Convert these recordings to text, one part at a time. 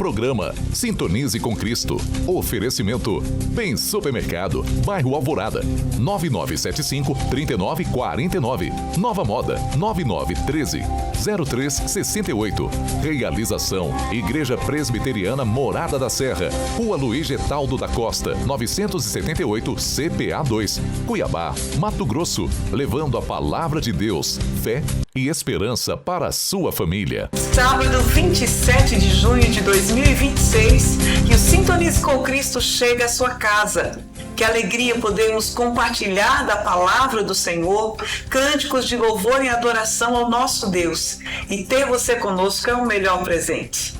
Programa Sintonize com Cristo. Oferecimento Bem Supermercado, Bairro Alvorada, 9975-3949. Nova Moda, 9913-0368. Realização Igreja Presbiteriana Morada da Serra, Rua Luiz Getaldo da Costa, 978 CPA 2, Cuiabá, Mato Grosso, levando a palavra de Deus, fé e esperança para a sua família. Sábado 27 de junho de 2026, que o Sintonize com Cristo chega à sua casa. Que alegria podermos compartilhar da palavra do Senhor, cânticos de louvor e adoração ao nosso Deus. E ter você conosco é o melhor presente.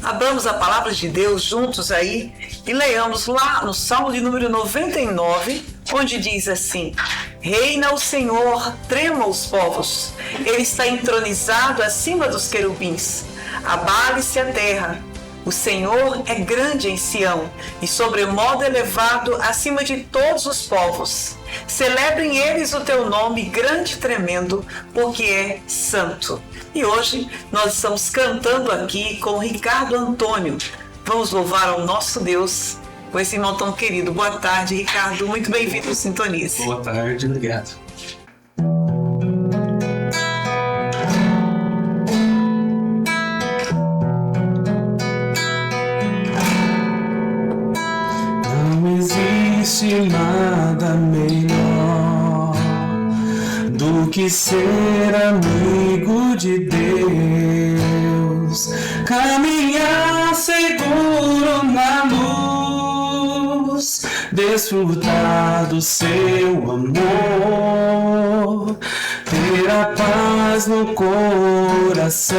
Abramos a palavra de Deus juntos aí e leiamos lá no Salmo de número 99, onde diz assim: Reina o Senhor, tremam os povos, Ele está entronizado acima dos querubins. Abale-se a terra, o Senhor é grande em Sião e sobremodo elevado acima de todos os povos. Celebrem eles o teu nome grande e tremendo, porque é santo. E hoje nós estamos cantando aqui com o Ricardo Antônio. Vamos louvar ao nosso Deus com esse irmão tão querido. Boa tarde, Ricardo. Muito bem-vindo ao Sintonize. Boa tarde, obrigado. Não existe nada melhor do que ser amigo de Deus, caminhar seguro na luz, desfrutar do seu amor, ter a paz no coração,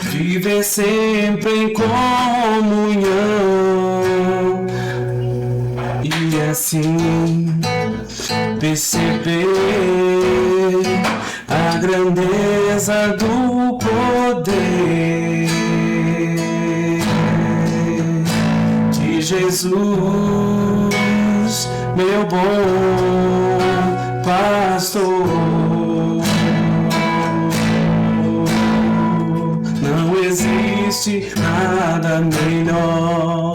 viver sempre em comunhão e assim perceber a grandeza do poder de Jesus, meu bom pastor. Não existe nada melhor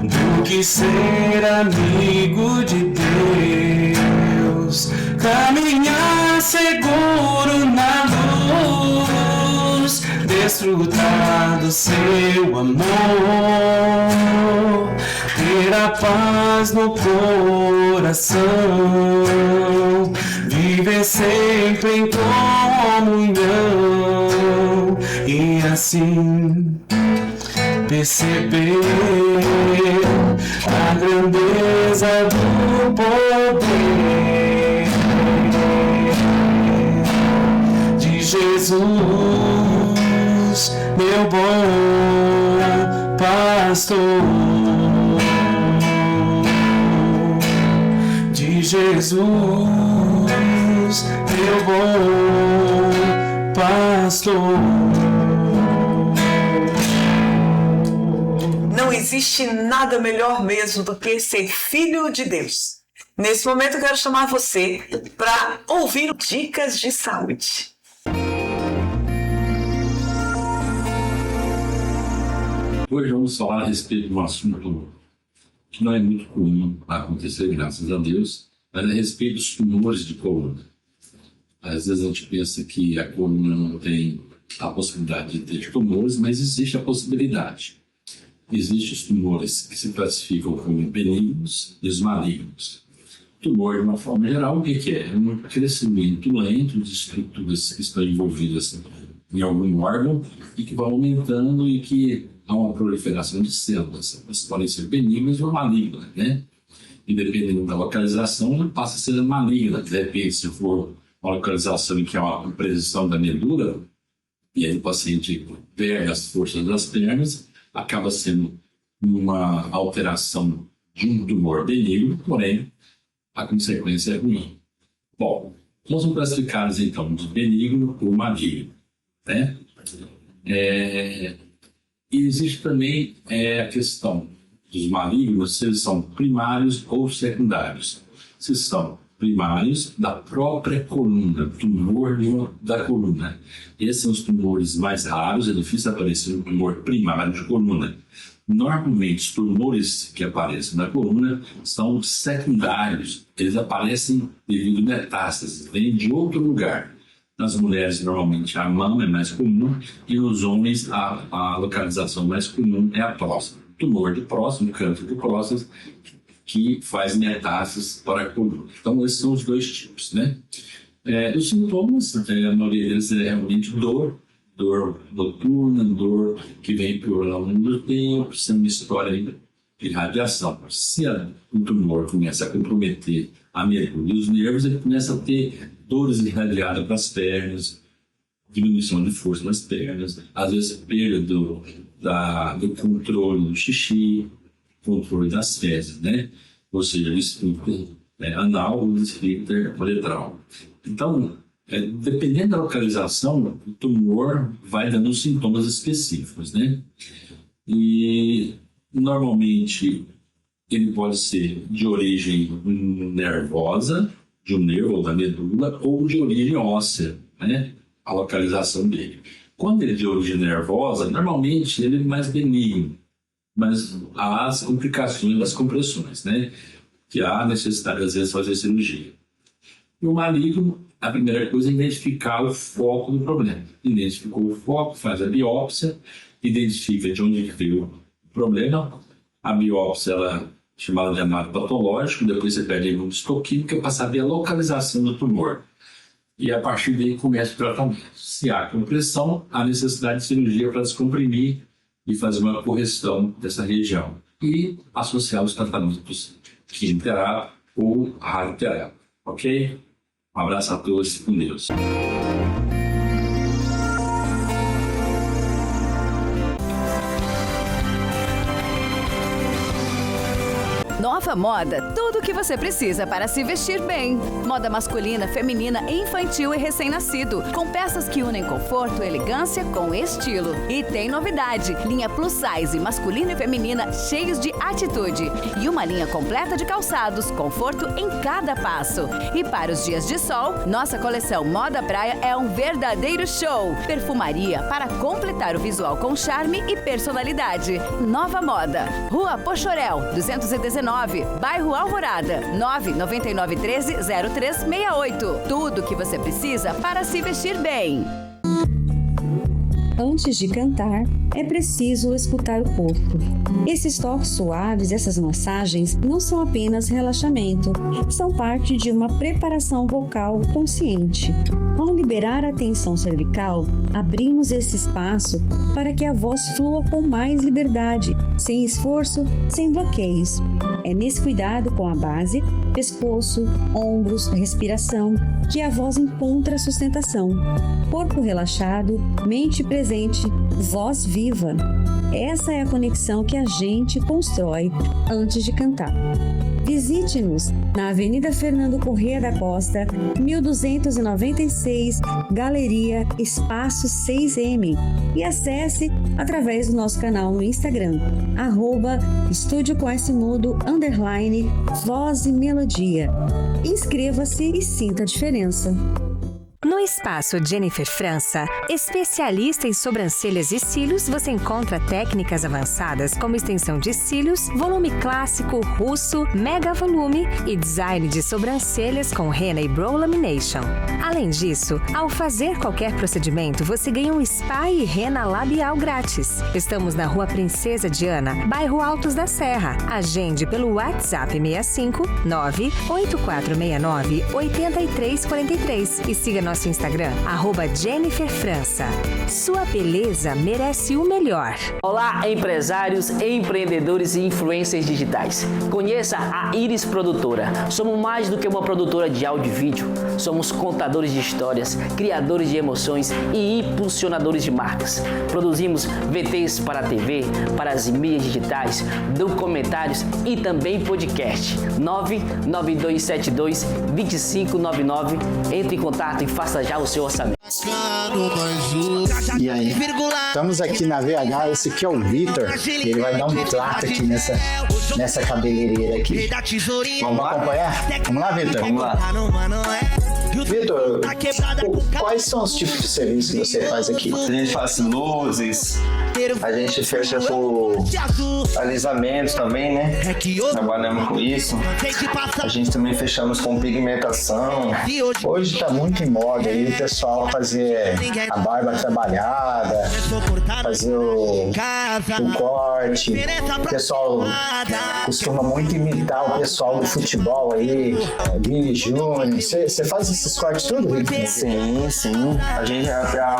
do que ser amigo de Deus, caminhar seguro na luz, desfrutar do seu amor, ter a paz no coração, viver sempre em comunhão e assim perceber a grandeza do poder de Jesus, meu bom pastor, de Jesus, meu bom pastor. Não existe nada melhor mesmo do que ser filho de Deus. Nesse momento eu quero chamar você para ouvir dicas de saúde. Hoje vamos falar a respeito de um assunto que não é muito comum acontecer, graças a Deus, mas a respeito dos tumores de coluna. Às vezes a gente pensa que a coluna não tem a possibilidade de ter tumores, mas existe a possibilidade. Existem os tumores que se classificam como benignos e os malignos. Tumor, de uma forma geral, o que é? É um crescimento lento de estruturas que estão envolvidas em algum órgão e que vão aumentando e que há uma proliferação de células. Elas podem ser benignas ou malignas, né? E dependendo da localização, ela passa a ser maligna. De repente, se for uma localização em que há uma precisão da medula, e aí o paciente perde as forças das pernas, acaba sendo uma alteração de um tumor benigno, porém, a consequência é ruim. Bom, nós vamos classificar então de benigno ou maligno, né? E existe também a questão dos malignos, se eles são primários ou secundários. Se são primários da própria coluna, tumor da coluna. Esses são os tumores mais raros, é difícil aparecer um tumor primário de coluna. Normalmente, os tumores que aparecem na coluna são secundários, eles aparecem devido a metástase, vêm de outro lugar. Nas mulheres, normalmente, a mama é mais comum e nos homens, a localização mais comum é a próstata. Tumor de próstata, no canto do próstata, que faz metástases para a coluna. Então, esses são os dois tipos, né? Os sintomas, a maioria deles é realmente dor noturna, dor que vem por ao longo do tempo, sendo uma história de radiação. Se o tumor começa a comprometer a medula e os nervos, ele começa a ter dores irradiadas para as pernas, diminuição de força nas pernas, às vezes perda do controle do xixi, controle das fezes, né? Ou seja, o esfíncter anal ou o esfíncter uretral. Então, dependendo da localização, o tumor vai dando sintomas específicos, né? E, normalmente, ele pode ser de origem nervosa, de um nervo ou da medula, ou de origem óssea, né? A localização dele. Quando ele é de origem nervosa, normalmente ele é mais benigno, mas há as complicações das compressões, né? Que há necessidade, às vezes, de fazer cirurgia. E o maligno, a primeira coisa é identificar o foco do problema. Identificou o foco, faz a biópsia, identifica de onde veio o problema. A biópsia, ela é chamada de análisis patológico, depois você pede a imunohistoquímica para saber a localização do tumor. E a partir daí começa o tratamento. Se há compressão, há necessidade de cirurgia para descomprimir e fazer uma correção dessa região. E associar os tratamentos quimioterápicos ou radioterápicos. Ok? Um abraço a todos e com Deus. Nova Moda, tudo o que você precisa para se vestir bem. Moda masculina, feminina, infantil e recém-nascido, com peças que unem conforto e elegância com estilo. E tem novidade, linha plus size, masculina e feminina, cheios de atitude. E uma linha completa de calçados, conforto em cada passo. E para os dias de sol, nossa coleção Moda Praia é um verdadeiro show. Perfumaria para completar o visual com charme e personalidade. Nova Moda, Rua Pochorel, 219, bairro Alvorada, 99913-0368. Tudo o que você precisa para se vestir bem. Antes de cantar, é preciso escutar o corpo. Esses toques suaves, essas massagens, não são apenas relaxamento, são parte de uma preparação vocal consciente. Ao liberar a tensão cervical, abrimos esse espaço para que a voz flua com mais liberdade, sem esforço, sem bloqueios. É nesse cuidado com a base, pescoço, ombros, respiração, que a voz encontra sustentação. Corpo relaxado, mente presente, voz viva. Essa é a conexão que a gente constrói antes de cantar. Visite-nos na Avenida Fernando Corrêa da Costa, 1296, Galeria Espaço 6M, e acesse através do nosso canal no Instagram, @estudiocoesmudo_voz e melodia. Inscreva-se e sinta a diferença. No Espaço Jennifer França, especialista em sobrancelhas e cílios, você encontra técnicas avançadas como extensão de cílios, volume clássico, russo, mega volume e design de sobrancelhas com henna e brow lamination. Além disso, ao fazer qualquer procedimento, você ganha um spa e henna labial grátis. Estamos na Rua Princesa Diana, bairro Altos da Serra. Agende pelo WhatsApp 65 98469 8343 e siga nosso Instagram, @Jennifer França. Sua beleza merece o melhor. Olá, empresários, empreendedores e influencers digitais. Conheça a Iris Produtora. Somos mais do que uma produtora de áudio e vídeo. Somos contadores de histórias, criadores de emoções e impulsionadores de marcas. Produzimos VTs para a TV, para as mídias digitais, documentários e também podcast. 99272-2599. Entre em contato e faça faça já o seu orçamento. E aí? Estamos aqui na VH, esse aqui é o Vitor. Ele vai dar um trato aqui nessa cabeleireira aqui. Vamos acompanhar? Vamos lá, Vitor? Vamos lá. Vitor, quais são os tipos de serviço que você faz aqui? A gente faz luzes, a gente fecha com alisamentos também, né? Trabalhamos com isso. A gente também fechamos com pigmentação. Hoje tá muito em moda aí o pessoal fazer a barba trabalhada, fazer o corte. O pessoal costuma muito imitar o pessoal do futebol aí, Vini Júnior. Você faz esses cortes tudo, Rick? Sim.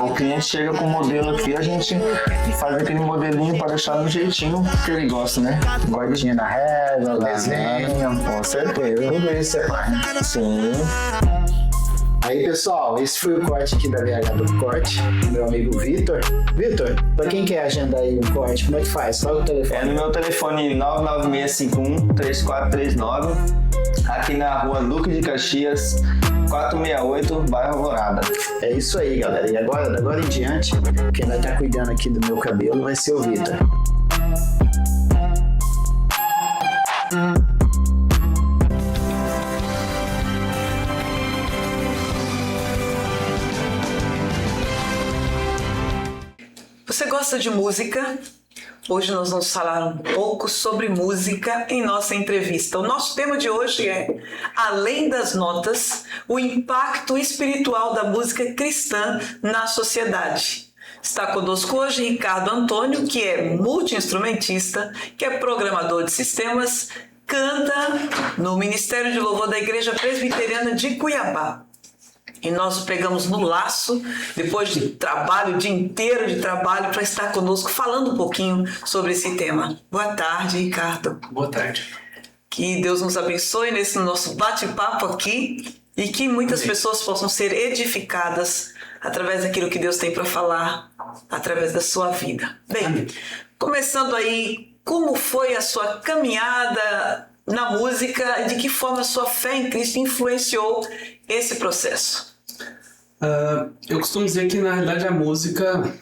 O cliente chega com o modelo aqui, a gente faz aquele modelinho para deixar no jeitinho que ele gosta, né? Guardinha na régua, desenho, com certeza. tudo isso você faz. Sim. Aí, pessoal, esse foi o corte aqui da VH do Corte, meu amigo Vitor. Vitor, pra quem quer agendar aí um corte, como é que faz? Fala o telefone. É no meu telefone 99651-3439, aqui na rua Duque de Caxias, 468, bairro Alvorada. É isso aí, galera. E agora em diante, quem vai estar cuidando aqui do meu cabelo vai ser o Vitor. Você gosta de música? Hoje nós vamos falar um pouco sobre música em nossa entrevista. O nosso tema de hoje é, além das notas, o impacto espiritual da música cristã na sociedade. Está conosco hoje Ricardo Antônio, que é multi-instrumentista, que é programador de sistemas, canta no Ministério de Louvor da Igreja Presbiteriana de Cuiabá. E nós o pegamos no laço, depois de trabalho, o dia inteiro de trabalho, para estar conosco falando um pouquinho sobre esse tema. Boa tarde, Ricardo. Boa tarde. Que Deus nos abençoe nesse nosso bate-papo aqui e que muitas pessoas possam ser edificadas através daquilo que Deus tem para falar, através da sua vida. Bem, começando aí, como foi a sua caminhada na música e de que forma a sua fé em Cristo influenciou esse processo? Eu costumo dizer que, na realidade, a música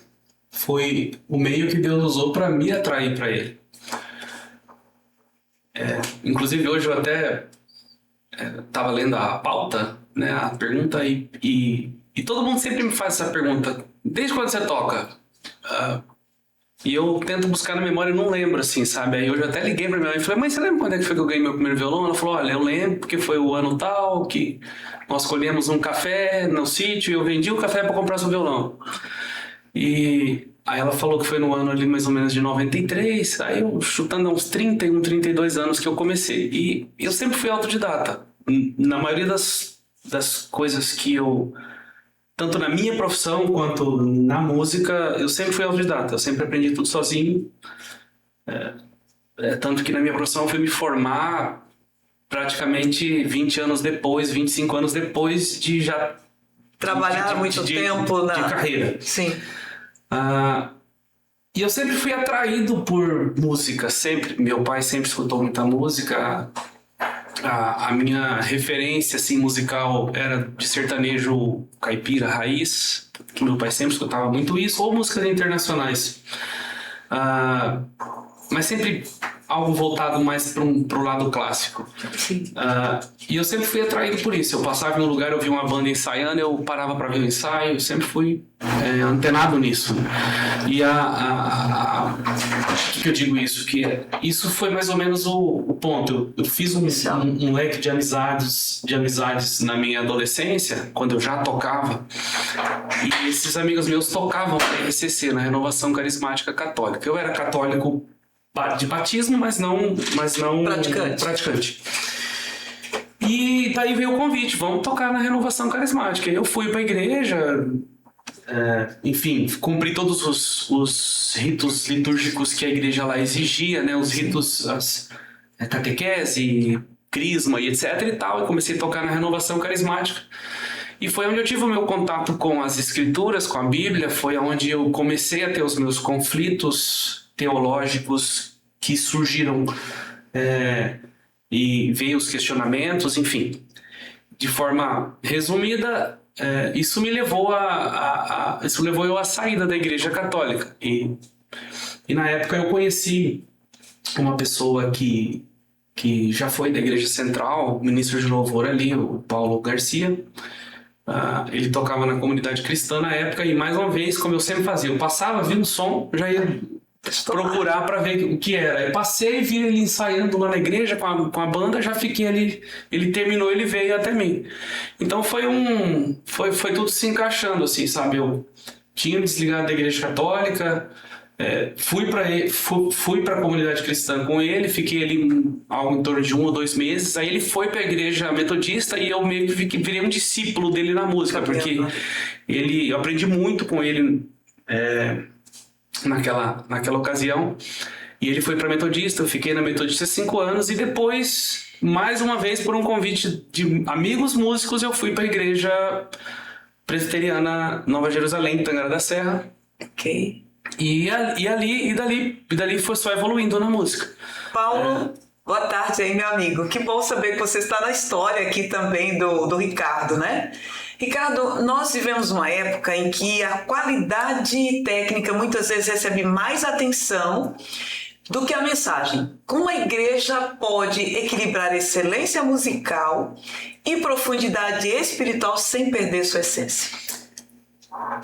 foi o meio que Deus usou para me atrair para Ele. Inclusive, hoje eu até estava lendo a pauta, né, a pergunta, e todo mundo sempre me faz essa pergunta. Desde quando você toca? E eu tento buscar na memória e não lembro, assim, sabe? Aí hoje eu até liguei pra minha mãe e falei, mãe, você lembra quando é que foi que eu ganhei meu primeiro violão? Ela falou, olha, eu lembro porque foi o ano tal que nós colhemos um café no sítio e eu vendi o café para comprar seu violão. E aí ela falou que foi no ano ali mais ou menos de 93, aí eu chutando uns 31, 32 anos que eu comecei. E eu sempre fui autodidata. Na maioria das coisas que eu... Tanto na minha profissão quanto na música, eu sempre fui autodidata. Eu sempre aprendi tudo sozinho. Tanto que na minha profissão eu fui me formar praticamente 20 anos depois, 25 anos depois de já... Trabalhar muito tempo de carreira. Sim. E eu sempre fui atraído por música, sempre. Meu pai sempre escutou muita música. A minha referência assim, musical era de sertanejo caipira, raiz, que meu pai sempre escutava muito isso, ou músicas internacionais. Mas sempre algo voltado mais pro lado clássico. E eu sempre fui atraído por isso. Eu passava em um lugar, eu via uma banda ensaiando, eu parava para ver o ensaio, eu sempre fui antenado nisso. E por que eu digo isso? Que isso foi mais ou menos o ponto. Eu fiz um leque de amizades na minha adolescência, quando eu já tocava, e esses amigos meus tocavam na RCC, na Renovação Carismática Católica. Eu era católico de batismo, mas não praticante. E daí veio o convite, vamos tocar na Renovação Carismática. Eu fui para a igreja, enfim, cumpri todos os ritos litúrgicos que a igreja lá exigia, né? Os ritos, catequese, crisma e etc e tal, e comecei a tocar na Renovação Carismática. E foi onde eu tive o meu contato com as escrituras, com a Bíblia, foi onde eu comecei a ter os meus conflitos teológicos que surgiram e veio os questionamentos, enfim. De forma resumida, isso me levou isso levou eu à saída da Igreja Católica. E na época eu conheci uma pessoa que já foi da Igreja Central, ministro de louvor ali, o Paulo Garcia. Ele tocava na comunidade cristã na época, e mais uma vez, como eu sempre fazia, eu passava, vi um som, já ia procurar para ver o que era. Eu passei, vi ele ensaiando lá na igreja com a banda, já fiquei ali, ele terminou, ele veio até mim. Então foi tudo se encaixando, assim, sabe? Eu tinha me desligado da Igreja Católica, fui para a comunidade cristã com ele, fiquei ali algo em torno de 1 ou 2 meses. Aí ele foi para a igreja metodista e eu meio que virei um discípulo dele na música, porque eu aprendi muito com ele naquela ocasião. E ele foi para a metodista, eu fiquei na metodista 5 anos, e depois, mais uma vez, por um convite de amigos músicos, eu fui para a igreja presbiteriana Nova Jerusalém, Tangará da Serra. Ok. E dali foi só evoluindo na música. Paulo, boa tarde aí, meu amigo. Que bom saber que você está na história aqui também do Ricardo, né? Ricardo, nós vivemos uma época em que a qualidade técnica muitas vezes recebe mais atenção do que a mensagem. Como a igreja pode equilibrar excelência musical e profundidade espiritual sem perder sua essência?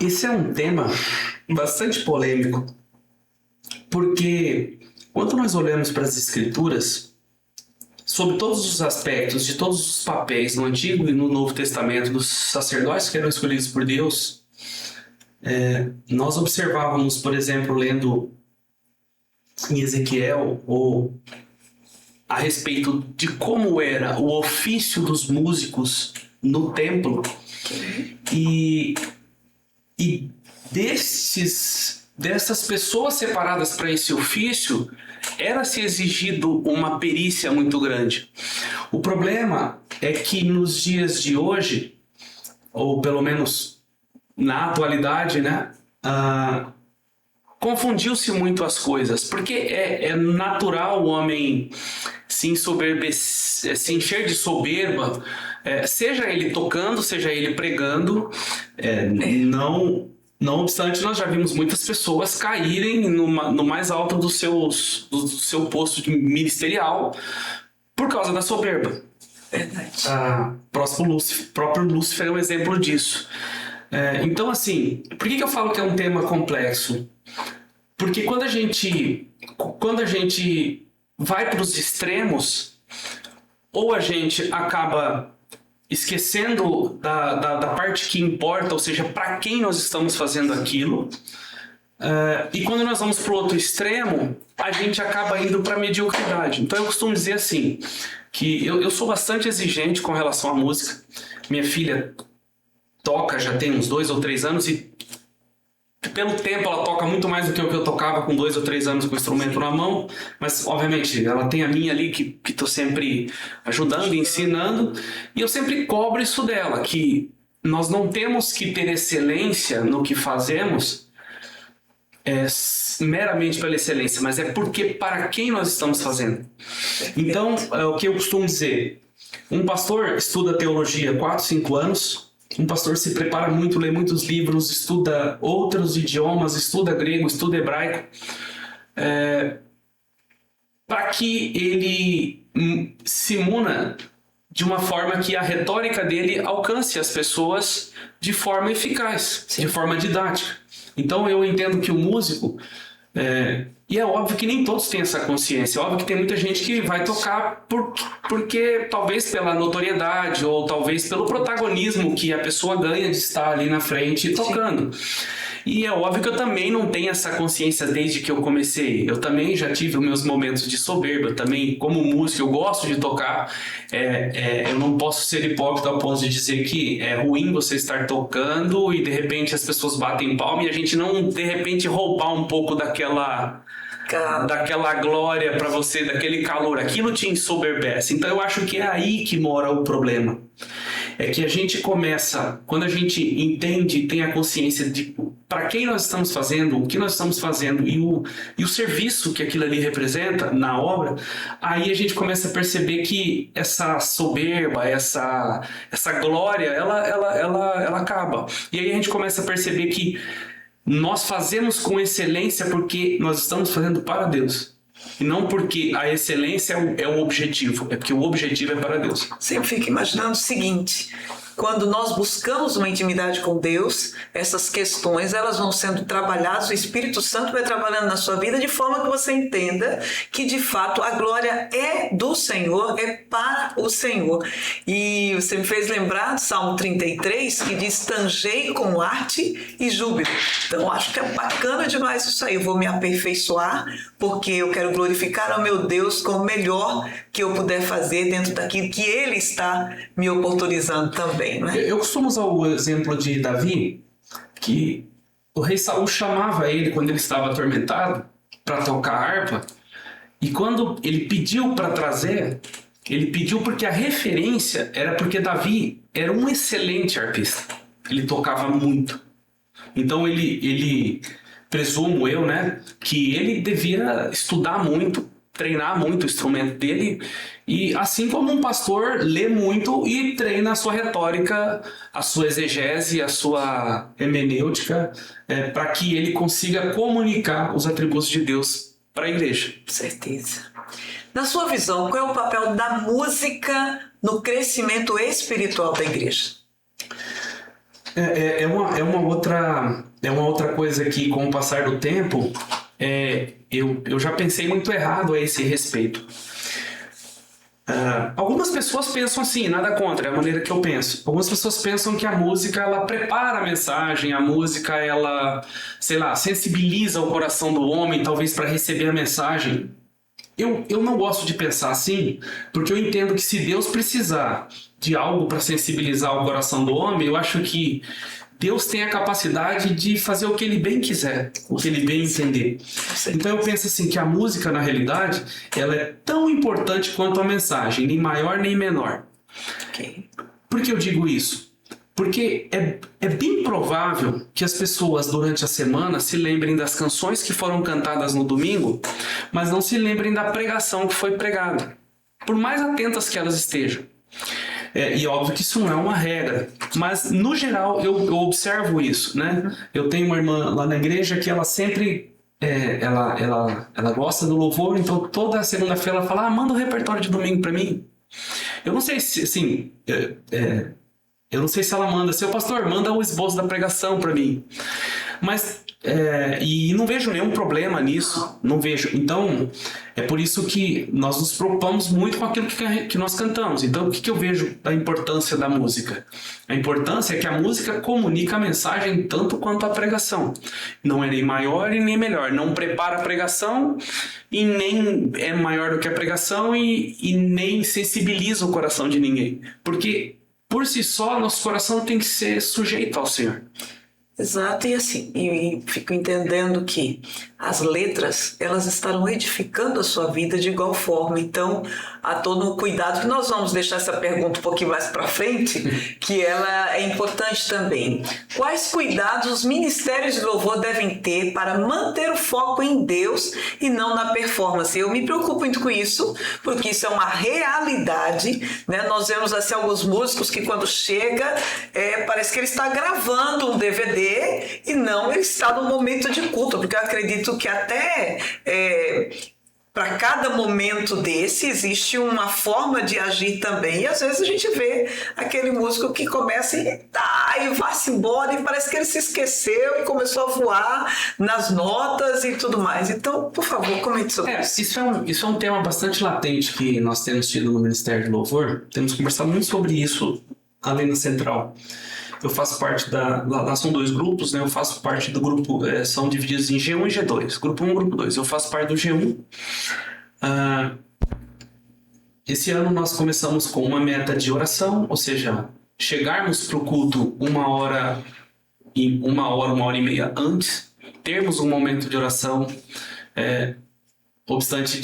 Esse é um tema bastante polêmico, porque quando nós olhamos para as Escrituras, sobre todos os aspectos, de todos os papéis no Antigo e no Novo Testamento dos sacerdotes que eram escolhidos por Deus, nós observávamos, por exemplo, lendo em Ezequiel, ou a respeito de como era o ofício dos músicos no templo, e dessas pessoas separadas para esse ofício, era-se exigido uma perícia muito grande. O problema é que nos dias de hoje, ou pelo menos na atualidade, né, confundiu-se muito as coisas, porque é natural o homem se encher de soberba, seja ele tocando, seja ele pregando. Não obstante, nós já vimos muitas pessoas caírem no mais alto do seu posto ministerial por causa da soberba. Verdade. Próprio Lúcifer é um exemplo disso. Então, assim, por que eu falo que é um tema complexo? Porque quando a gente vai para os extremos, ou a gente acaba esquecendo da parte que importa, ou seja, para quem nós estamos fazendo aquilo, e quando nós vamos para o outro extremo, a gente acaba indo para a mediocridade. Então eu costumo dizer assim, que eu sou bastante exigente com relação à música. Minha filha toca já tem uns 2 ou 3 anos, e pelo tempo ela toca muito mais do que o que eu tocava com 2 ou 3 anos com o instrumento na mão, mas obviamente ela tem a minha ali que estou sempre ajudando e ensinando, e eu sempre cobro isso dela, que nós não temos que ter excelência no que fazemos meramente pela excelência, mas é porque para quem nós estamos fazendo. Então, o que eu costumo dizer, um pastor estuda teologia 4, 5 anos, um pastor se prepara muito, lê muitos livros, estuda outros idiomas, estuda grego, estuda hebraico, para que ele se imuna de uma forma que a retórica dele alcance as pessoas de forma eficaz, de forma didática. Então eu entendo que o músico, e é óbvio que nem todos têm essa consciência, é óbvio que tem muita gente que vai tocar porque talvez pela notoriedade ou talvez pelo protagonismo que a pessoa ganha de estar ali na frente tocando. E é óbvio que eu também não tenho essa consciência desde que eu comecei. Eu também já tive os meus momentos de soberba. Também, como músico, eu gosto de tocar. Eu não posso ser hipócrita ao ponto de dizer que é ruim você estar tocando e de repente as pessoas batem palma e a gente não, de repente, roubar um pouco daquela glória para você, daquele calor. Aquilo te ensoberbece. Então eu acho que é aí que mora o problema. É que a gente começa, quando a gente entende e tem a consciência de para quem nós estamos fazendo, o que nós estamos fazendo e o serviço que aquilo ali representa na obra, aí a gente começa a perceber que essa soberba, essa glória, ela acaba. E aí a gente começa a perceber que nós fazemos com excelência porque nós estamos fazendo para Deus. E não porque a excelência é o objetivo, é porque o objetivo é para Deus. Sempre fico imaginando o seguinte: quando nós buscamos uma intimidade com Deus, essas questões elas vão sendo trabalhadas, o Espírito Santo vai trabalhando na sua vida de forma que você entenda que de fato a glória é do Senhor, é para o Senhor. E você me fez lembrar do Salmo 33, que diz: tangei com arte e júbilo. Então acho que é bacana demais isso aí. Eu vou me aperfeiçoar porque eu quero glorificar ao meu Deus com o melhor que eu puder fazer dentro daquilo que Ele está me oportunizando também. Eu costumo usar o exemplo de Davi, que o rei Saul chamava ele quando ele estava atormentado para tocar harpa, e quando ele pediu para trazer, ele pediu porque a referência era porque Davi era um excelente harpista, ele tocava muito. Então ele presumo eu, né, que ele devia estudar muito, treinar muito o instrumento dele, e assim como um pastor lê muito e treina a sua retórica, a sua exegese, a sua hermenêutica, para que ele consiga comunicar os atributos de Deus para a igreja. Certeza. Na sua visão, qual é o papel da música no crescimento espiritual da igreja? É uma outra coisa que, com o passar do tempo, eu já pensei muito errado a esse respeito. Algumas pessoas pensam assim, nada contra, é a maneira que eu penso. Algumas pessoas pensam que a música ela prepara a mensagem, a música ela, sei lá, sensibiliza o coração do homem, talvez para receber a mensagem. Eu não gosto de pensar assim, porque eu entendo que se Deus precisar de algo para sensibilizar o coração do homem, eu acho que Deus tem a capacidade de fazer o que Ele bem quiser, o que Ele bem entender. Então eu penso assim, que a música, na realidade, ela é tão importante quanto a mensagem, nem maior nem menor. Okay. Por que eu digo isso? Porque é bem provável que as pessoas durante a semana se lembrem das canções que foram cantadas no domingo, mas não se lembrem da pregação que foi pregada, por mais atentas que elas estejam. E óbvio que isso não é uma regra, mas no geral eu observo isso, né? Eu tenho uma irmã lá na igreja que ela sempre ela gosta do louvor, então toda segunda-feira ela fala: manda o repertório de domingo para mim. Eu não sei se assim, eu não sei se ela manda, seu pastor, manda o esboço da pregação para mim, mas e não vejo nenhum problema nisso, não vejo. Então é por isso que nós nos preocupamos muito com aquilo que nós cantamos. Então o que eu vejo da importância da música? A importância é que a música comunica a mensagem tanto quanto a pregação. Não é nem maior e nem melhor, não prepara a pregação e nem é maior do que a pregação e nem sensibiliza o coração de ninguém, porque por si só nosso coração tem que ser sujeito ao Senhor. Exato, e assim, e fico entendendo que as letras, elas estarão edificando a sua vida de igual forma. Então, há todo um cuidado, que nós vamos deixar essa pergunta um pouquinho mais para frente, que ela é importante também. Quais cuidados os ministérios de louvor devem ter para manter o foco em Deus e não na performance? Eu me preocupo muito com isso, porque isso é uma realidade, né? Nós vemos assim alguns músicos que quando chega, parece que ele está gravando um DVD e não, ele está no momento de culto, porque eu acredito que até para cada momento desse existe uma forma de agir também, e às vezes a gente vê aquele músico que começa e vai-se embora e parece que ele se esqueceu e começou a voar nas notas e tudo mais. Então, por favor, comente sobre isso. Isso é um tema bastante latente que nós temos tido no Ministério de Louvor. Temos conversado muito sobre isso ali na Central. Eu faço parte lá são 2 grupos, né? Eu faço parte do grupo, são divididos em G1 e G2, grupo 1 e grupo 2. Eu faço parte do G1. Esse ano nós começamos com uma meta de oração, ou seja, chegarmos para o culto uma hora e meia antes, termos um momento de oração, obstante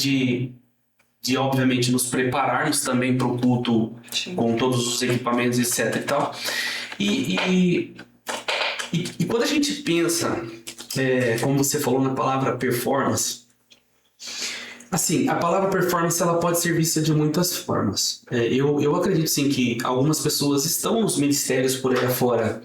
de obviamente nos prepararmos também para o culto. Sim. Com todos os equipamentos, etc. e tal. E E quando a gente pensa, como você falou na palavra performance, assim, a palavra performance ela pode ser vista de muitas formas. Eu acredito sim que algumas pessoas estão nos ministérios por aí afora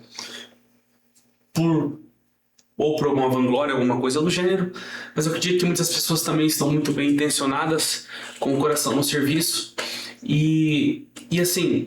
ou por alguma vanglória, alguma coisa do gênero, mas eu acredito que muitas pessoas também estão muito bem intencionadas, com o coração no serviço, e assim,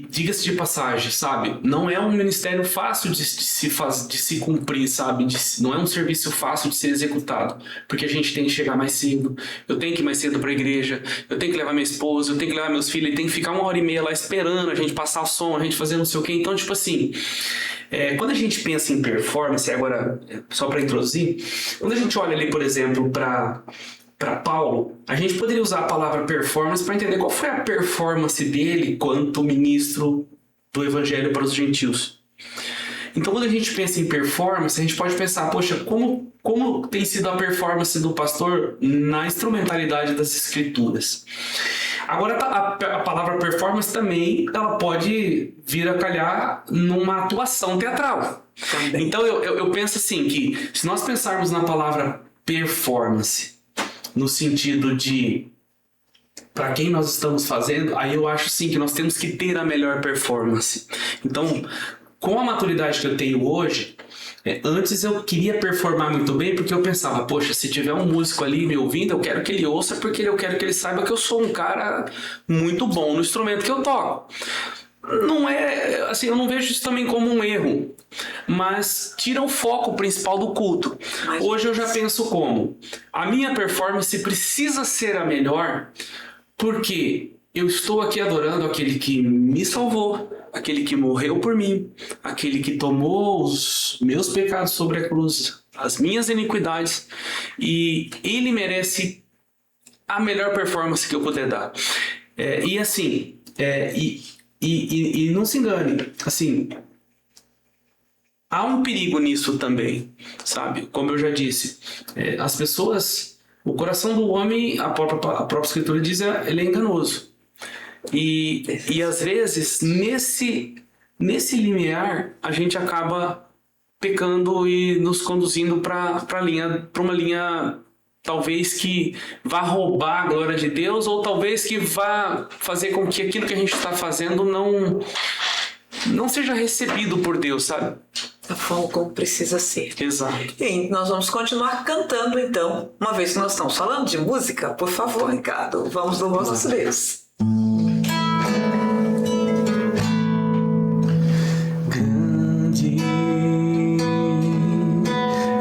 diga-se de passagem, sabe, não é um ministério fácil de se cumprir, sabe, não é um serviço fácil de ser executado, porque a gente tem que chegar mais cedo, eu tenho que ir mais cedo para a igreja, eu tenho que levar minha esposa, eu tenho que levar meus filhos, e tem que ficar 1h30 lá esperando a gente passar o som, a gente fazer não sei o que. Então, tipo assim, quando a gente pensa em performance, agora só para introduzir, quando a gente olha ali, por exemplo, para Paulo, a gente poderia usar a palavra performance para entender qual foi a performance dele quanto ministro do evangelho para os gentios. Então, quando a gente pensa em performance, a gente pode pensar, poxa, como tem sido a performance do pastor na instrumentalidade das escrituras? Agora, a palavra performance também ela pode vir a calhar numa atuação teatral. Também. Então, eu penso assim, que se nós pensarmos na palavra performance, no sentido de para quem nós estamos fazendo, aí eu acho sim que nós temos que ter a melhor performance. Então, com a maturidade que eu tenho hoje, antes eu queria performar muito bem porque eu pensava, poxa, se tiver um músico ali me ouvindo, eu quero que ele ouça porque eu quero que ele saiba que eu sou um cara muito bom no instrumento que eu toco. Não é, assim, eu não vejo isso também como um erro, mas tira o foco principal do culto. Hoje eu já penso como a minha performance precisa ser a melhor porque eu estou aqui adorando aquele que me salvou, aquele que morreu por mim, aquele que tomou os meus pecados sobre a cruz, as minhas iniquidades, e ele merece a melhor performance que eu puder dar. E assim, e não se engane, assim, há um perigo nisso também, sabe? Como eu já disse, as pessoas, o coração do homem, a própria escritura diz, ele é enganoso. E às vezes, nesse limiar, a gente acaba pecando e nos conduzindo para uma linha talvez que vá roubar a glória de Deus, ou talvez que vá fazer com que aquilo que a gente está fazendo não seja recebido por Deus, sabe? Da forma como precisa ser. Exato. E nós vamos continuar cantando, então. Uma vez que nós estamos falando de música, por favor, Ricardo, vamos louvar nosso Deus. Grande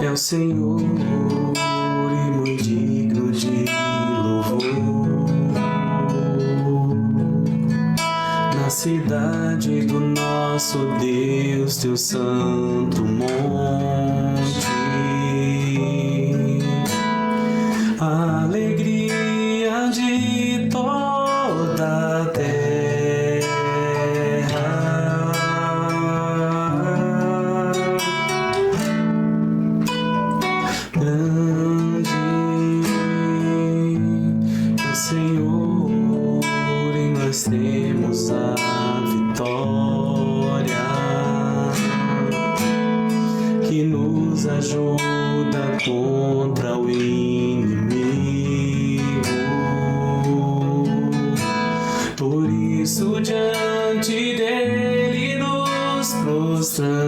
é o Senhor e muito digno de louvor. Na cidade do nosso Deus, teu santo monte, a alegria de toda a terra. Grande é o Senhor e nós temos a vitória que nos ajuda contra o inimigo. Por isso diante dele nos prostramos.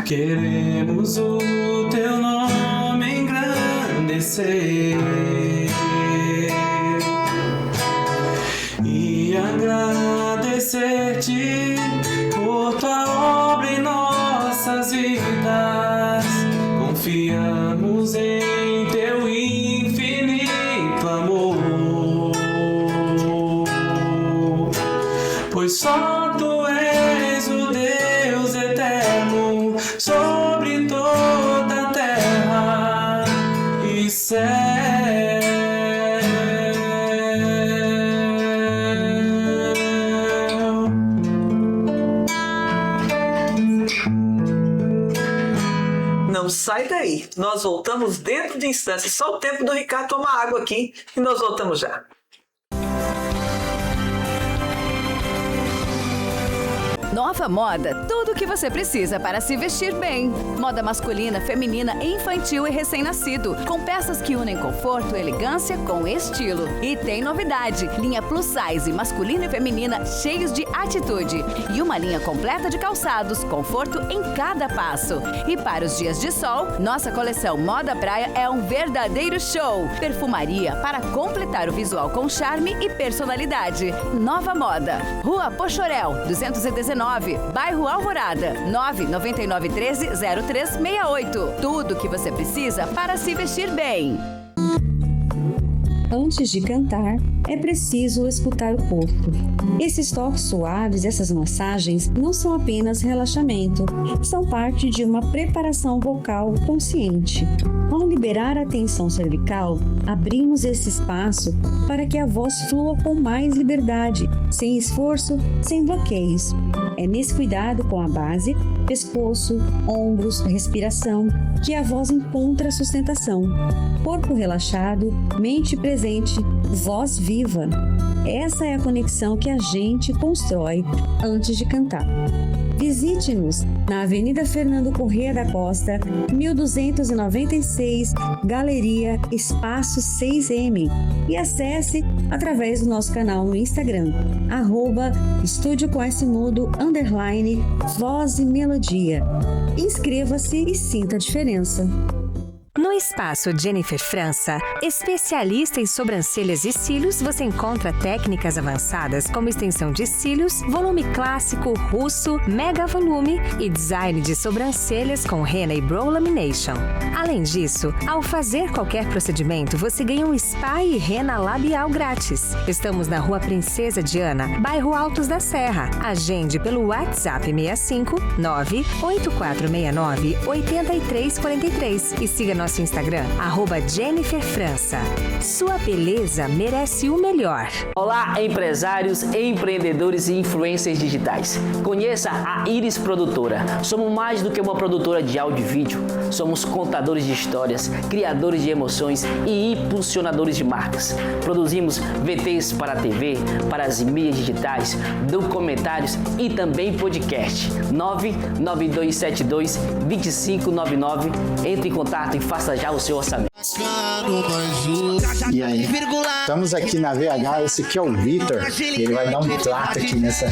Queremos o teu nome engrandecer e agradecer-te por tua obra em nossas vidas. Confiamos em teu infinito amor, pois só tu és o Deus eterno sobre toda a terra e céu. Não sai daí. Nós voltamos dentro de instantes. Só o tempo do Ricardo tomar água aqui e nós voltamos já. Nova Moda, tudo o que você precisa para se vestir bem. Moda masculina, feminina, infantil e recém-nascido, com peças que unem conforto e elegância com estilo. E tem novidade, linha plus size, masculina e feminina, cheios de atitude. E uma linha completa de calçados, conforto em cada passo. E para os dias de sol, nossa coleção Moda Praia é um verdadeiro show. Perfumaria para completar o visual com charme e personalidade. Nova Moda, Rua Pochorel, 219, Bairro Alvorada, 99913-0368. Tudo o que você precisa para se vestir bem. Antes de cantar, é preciso escutar o corpo. Esses toques suaves, essas massagens, não são apenas relaxamento, são parte de uma preparação vocal consciente. Ao liberar a tensão cervical, abrimos esse espaço para que a voz flua com mais liberdade, sem esforço, sem bloqueios. É nesse cuidado com a base, pescoço, ombros, respiração, que a voz encontra sustentação. Corpo relaxado, mente presente, voz viva. Essa é a conexão que a gente constrói antes de cantar. Visite-nos na Avenida Fernando Corrêa da Costa, 1296, Galeria Espaço 6M, e acesse através do nosso canal no Instagram, @estudiocoesmudo_voz e melodia. Inscreva-se e sinta a diferença. No Espaço Jennifer França, especialista em sobrancelhas e cílios, você encontra técnicas avançadas como extensão de cílios, volume clássico, russo, mega volume e design de sobrancelhas com henna e brow lamination. Além disso, ao fazer qualquer procedimento, você ganha um spa e henna labial grátis. Estamos na Rua Princesa Diana, bairro Altos da Serra. Agende pelo WhatsApp 65 98469 8343 e siga nosso Instagram, @Jennifer França. Sua beleza merece o melhor. Olá, empresários, empreendedores e influencers digitais. Conheça a Iris Produtora. Somos mais do que uma produtora de áudio e vídeo. Somos contadores de histórias, criadores de emoções e impulsionadores de marcas. Produzimos VTs para a TV, para as mídias digitais, documentários e também podcast. 99272-2599. Entre em contato e faça já o seu orçamento. E aí, estamos aqui na VH, esse aqui é o Vitor, e ele vai dar um trato aqui nessa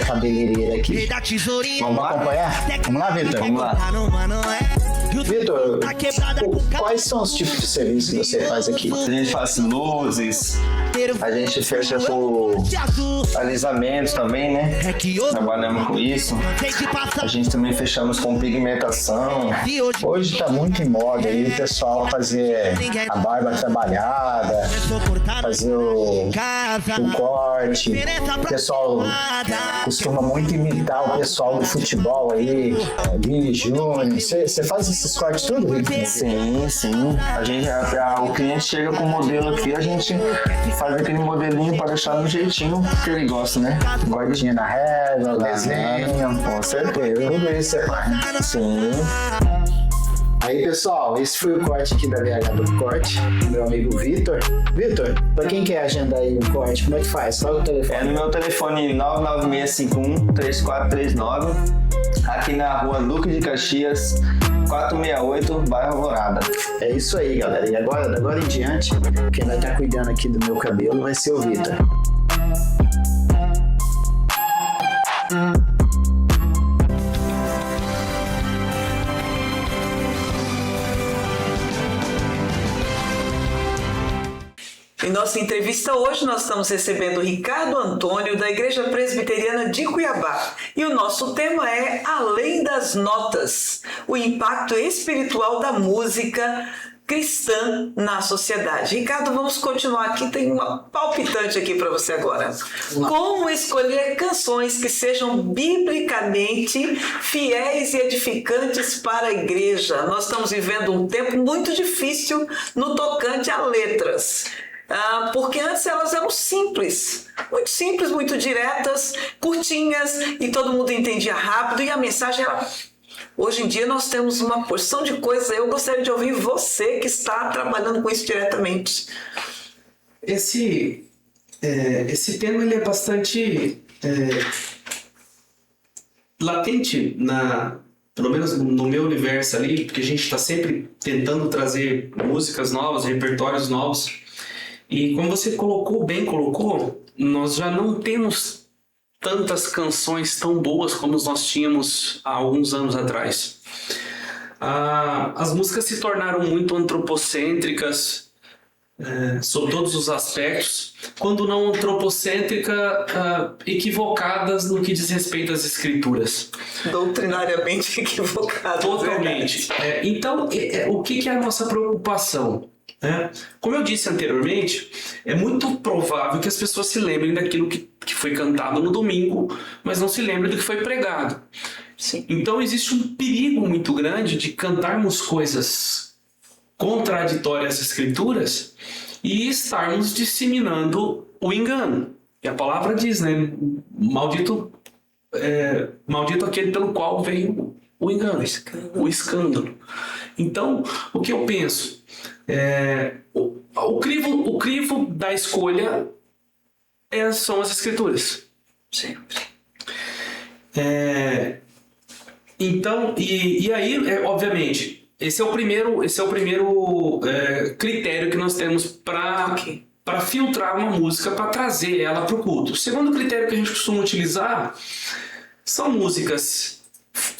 cabeleireira aqui. Vamos acompanhar? Vamos lá, Vitor? Vamos lá. Vitor, quais são os tipos de serviço que você faz aqui? A gente faz luzes, a gente fecha com alisamentos também, né? Trabalhamos com isso. A gente também fechamos com pigmentação. Hoje tá muito em moda aí o pessoal fazer a barba trabalhada, fazer o corte. O pessoal costuma muito imitar o pessoal do futebol aí, Vini Júnior. Você faz esses cortes tudo, Rick? Sim. O cliente chega com o modelo aqui, a gente faz aquele modelinho para deixar no jeitinho que ele gosta, né? Guardinha na régua, desenho. Com certeza. Tudo isso você faz. Sim. Aí, pessoal, esse foi o corte aqui da VH do Corte, meu amigo Vitor. Vitor, pra quem quer agendar aí um corte, como é que faz? Fala o telefone. É no meu telefone 99651-3439, aqui na rua Duque de Caxias, 468, bairro Alvorada. É isso aí, galera. E agora em diante, quem vai estar cuidando aqui do meu cabelo vai ser o Vitor. Em nossa entrevista hoje, nós estamos recebendo o Ricardo Antônio, da Igreja Presbiteriana de Cuiabá. E o nosso tema é Além das Notas, o impacto espiritual da música cristã na sociedade. Ricardo, vamos continuar aqui, tem uma palpitante aqui para você agora. Como escolher canções que sejam biblicamente fiéis e edificantes para a igreja? Nós estamos vivendo um tempo muito difícil no tocante a letras. Porque antes elas eram simples, muito diretas, curtinhas, e todo mundo entendia rápido, e a mensagem era Hoje em dia nós temos uma porção de coisas. Eu gostaria de ouvir você que está trabalhando com isso diretamente. Esse tema ele é bastante latente, pelo menos no meu universo ali, porque a gente está sempre tentando trazer músicas novas, repertórios novos. E como você bem colocou, nós já não temos tantas canções tão boas como nós tínhamos há alguns anos atrás. As músicas se tornaram muito antropocêntricas, sob todos os aspectos, quando não antropocêntrica, equivocadas no que diz respeito às escrituras. Doutrinariamente equivocadas. Totalmente. Então, o que é a nossa preocupação? Como eu disse anteriormente, é muito provável que as pessoas se lembrem daquilo que foi cantado no domingo, mas não se lembrem do que foi pregado. Sim. Então existe um perigo muito grande de cantarmos coisas contraditórias às escrituras e estarmos disseminando o engano. E a palavra diz, né? Maldito aquele pelo qual veio o engano, o escândalo. Então, o que eu penso? O crivo da escolha são as escrituras. Sempre. Então, e aí, obviamente, esse é o primeiro critério que nós temos para filtrar uma música, para trazer ela para o culto. O segundo critério que a gente costuma utilizar são músicas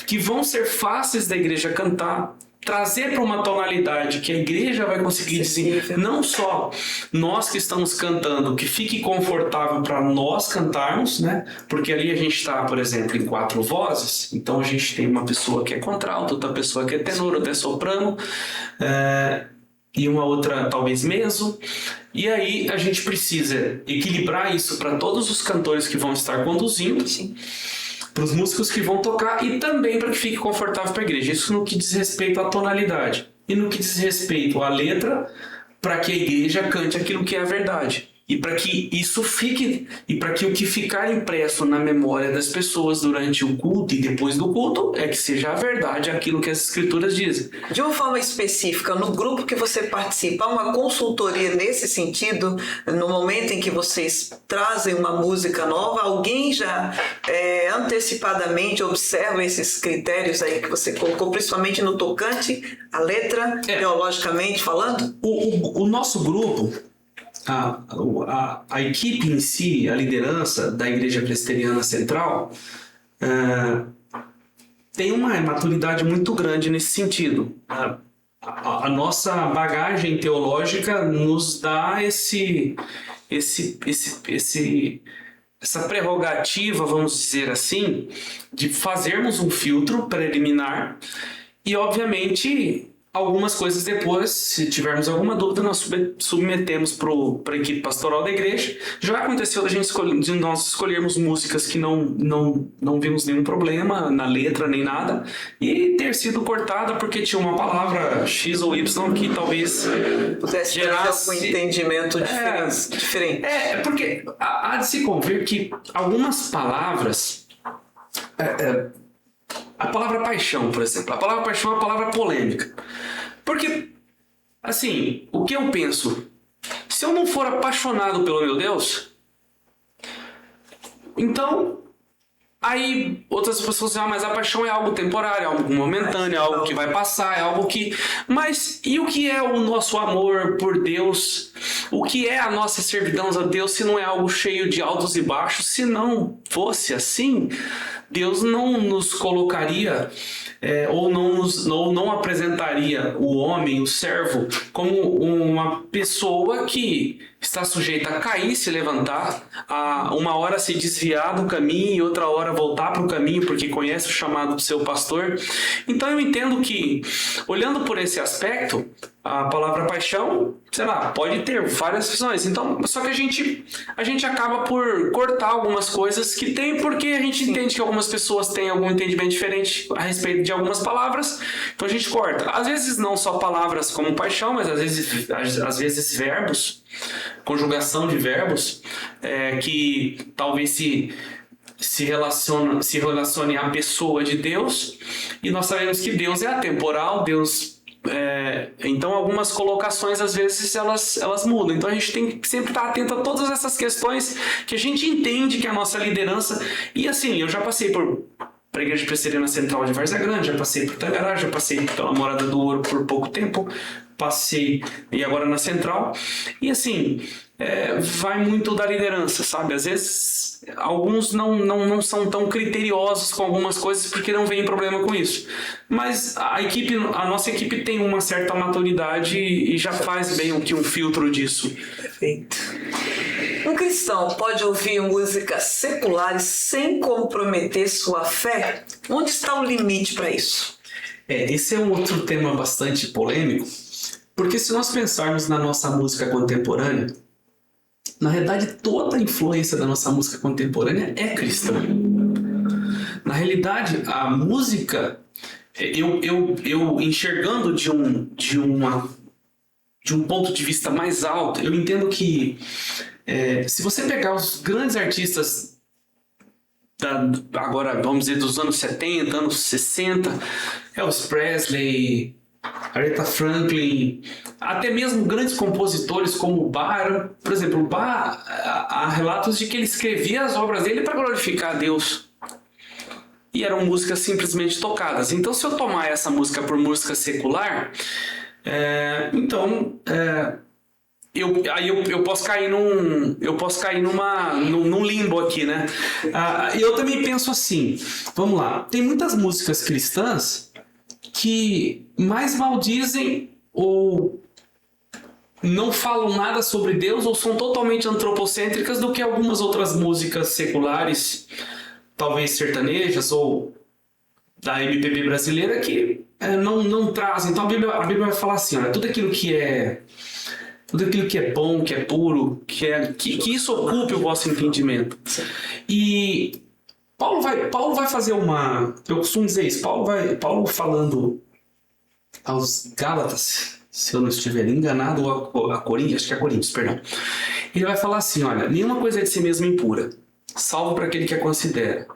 que vão ser fáceis da igreja cantar, trazer para uma tonalidade que a igreja vai conseguir dizer, não só nós que estamos cantando, que fique confortável para nós cantarmos, né? Porque ali a gente está, por exemplo, em 4 vozes, então a gente tem uma pessoa que é contralto, outra pessoa que é tenor, outra é soprano, e uma outra talvez mezzo, e aí a gente precisa equilibrar isso para todos os cantores que vão estar conduzindo, para os músicos que vão tocar e também para que fique confortável para a igreja. Isso no que diz respeito à tonalidade. E no que diz respeito à letra, para que a igreja cante aquilo que é a verdade. E para que isso fique, e para que o que ficar impresso na memória das pessoas durante o culto e depois do culto é que seja a verdade aquilo que as escrituras dizem. De uma forma específica, no grupo que você participa, há uma consultoria nesse sentido? No momento em que vocês trazem uma música nova, alguém já antecipadamente observa esses critérios aí que você colocou, principalmente no tocante à letra, teologicamente falando? O nosso grupo, a equipe em si, a liderança da Igreja Presbiteriana Central, tem uma maturidade muito grande nesse sentido. A nossa bagagem teológica nos dá essa prerrogativa, vamos dizer assim, de fazermos um filtro preliminar e, obviamente, algumas coisas depois, se tivermos alguma dúvida, nós submetemos para a equipe pastoral da igreja. Já aconteceu de nós escolhermos músicas que não vimos nenhum problema na letra nem nada e ter sido cortada porque tinha uma palavra X ou Y que talvez pudesse gerasse um entendimento diferente. Porque há de se convir que algumas palavras... A palavra paixão, por exemplo. A palavra paixão é uma palavra polêmica. Porque, assim, o que eu penso? Se eu não for apaixonado pelo meu Deus, então, aí outras pessoas dizem, mas a paixão é algo temporário, é algo momentâneo, é algo que vai passar, é algo que... Mas e o que é o nosso amor por Deus? O que é a nossa servidão a Deus se não é algo cheio de altos e baixos? Se não fosse assim, Deus não nos colocaria ou não apresentaria o homem, o servo, como uma pessoa que está sujeita a cair, se levantar, a uma hora se desviar do caminho e outra hora voltar para o caminho porque conhece o chamado do seu pastor. Então eu entendo que, olhando por esse aspecto, a palavra paixão, sei lá, pode ter várias visões. Então, só que a gente acaba por cortar algumas coisas que tem, porque a gente entende que algumas pessoas têm algum entendimento diferente a respeito de algumas palavras, então a gente corta. Às vezes não só palavras como paixão, mas às vezes verbos, conjugação de verbos, que talvez se relacione à pessoa de Deus, e nós sabemos que Deus é atemporal, então algumas colocações às vezes elas mudam, então a gente tem que sempre estar atento a todas essas questões que a gente entende que a nossa liderança, e assim, eu já passei para a Igreja Presbiteriana Central de Várzea Grande, já passei por Tangará, já passei pela Morada do Ouro por pouco tempo, passei e agora na Central, e assim, vai muito da liderança, sabe? Às vezes alguns não são tão criteriosos com algumas coisas porque não vem problema com isso, mas a nossa equipe tem uma certa maturidade e já faz bem um filtro disso. Perfeito. Um cristão pode ouvir músicas seculares sem comprometer sua fé? Onde está o limite para isso? Esse é um outro tema bastante polêmico, porque se nós pensarmos na nossa música contemporânea, na realidade toda a influência da nossa música contemporânea é cristã. Na realidade, a música, eu enxergando de um ponto de vista mais alto, eu entendo que se você pegar os grandes artistas agora, vamos dizer, dos anos 70, anos 60, Elvis Presley, Aretha Franklin, até mesmo grandes compositores como Bach, por exemplo, Bach, há relatos de que ele escrevia as obras dele para glorificar a Deus. E eram músicas simplesmente tocadas. Então, se eu tomar essa música por música secular, eu posso cair num limbo aqui, né? Eu também penso assim, vamos lá, tem muitas músicas cristãs que mais maldizem ou não falam nada sobre Deus ou são totalmente antropocêntricas do que algumas outras músicas seculares, talvez sertanejas ou da MPB brasileira, que não trazem. Então a Bíblia vai falar assim, olha, tudo aquilo que é bom, que é puro, que isso ocupe o vosso entendimento. E Paulo vai fazer eu costumo dizer isso, Paulo falando aos Gálatas, se eu não estiver enganado, ou a Coríntios, acho que é Coríntios, perdão. Ele vai falar assim, olha, nenhuma coisa é de si mesma impura, salvo para aquele que a considera.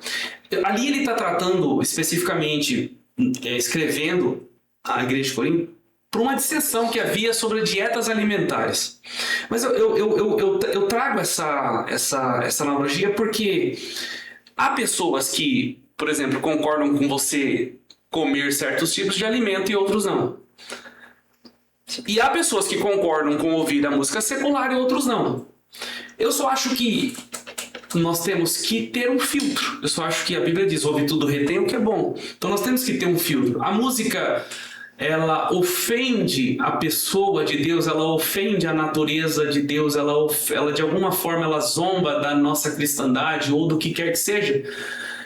Ali ele está tratando especificamente, escrevendo a igreja de Corinto, por uma dissensão que havia sobre dietas alimentares. Mas eu trago essa analogia porque há pessoas que, por exemplo, concordam com você comer certos tipos de alimento e outros não. E há pessoas que concordam com ouvir a música secular e outros não. Eu só acho que nós temos que ter um filtro. Eu só acho que a Bíblia diz, ouve tudo, retém o que é bom. Então nós temos que ter um filtro. A música, ela ofende a pessoa de Deus, ela ofende a natureza de Deus, ela de alguma forma ela zomba da nossa cristandade ou do que quer que seja.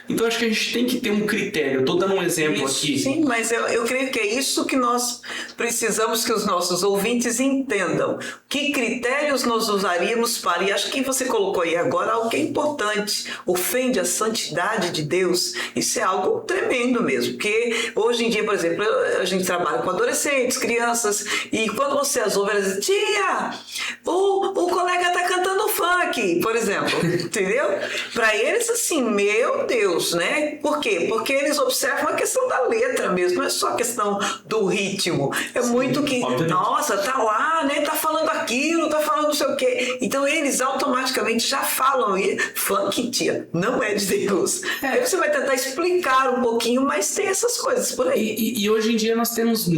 Então acho que a gente tem que ter um critério. Eu estou dando um exemplo aqui. Sim, mas eu creio que é isso que nós precisamos que os nossos ouvintes entendam. Que critérios nós usaríamos para... E acho que você colocou aí agora algo que é importante. Ofende a santidade de Deus. Isso é algo tremendo mesmo. Porque hoje em dia, por exemplo, a gente trabalha com adolescentes, crianças, e quando você as ouve, elas dizem, tia, o colega está cantando funk, por exemplo. Entendeu? Para eles, assim, meu Deus, né? Por quê? Porque eles observam a questão da letra mesmo, não é só a questão do ritmo. É muito que, nossa, tá lá, né? Tá falando aquilo, tá falando não sei o quê. Então eles automaticamente já falam, funk, tia, não é de Deus. Aí você vai tentar explicar um pouquinho, mas tem essas coisas por aí. E hoje em dia nós temos...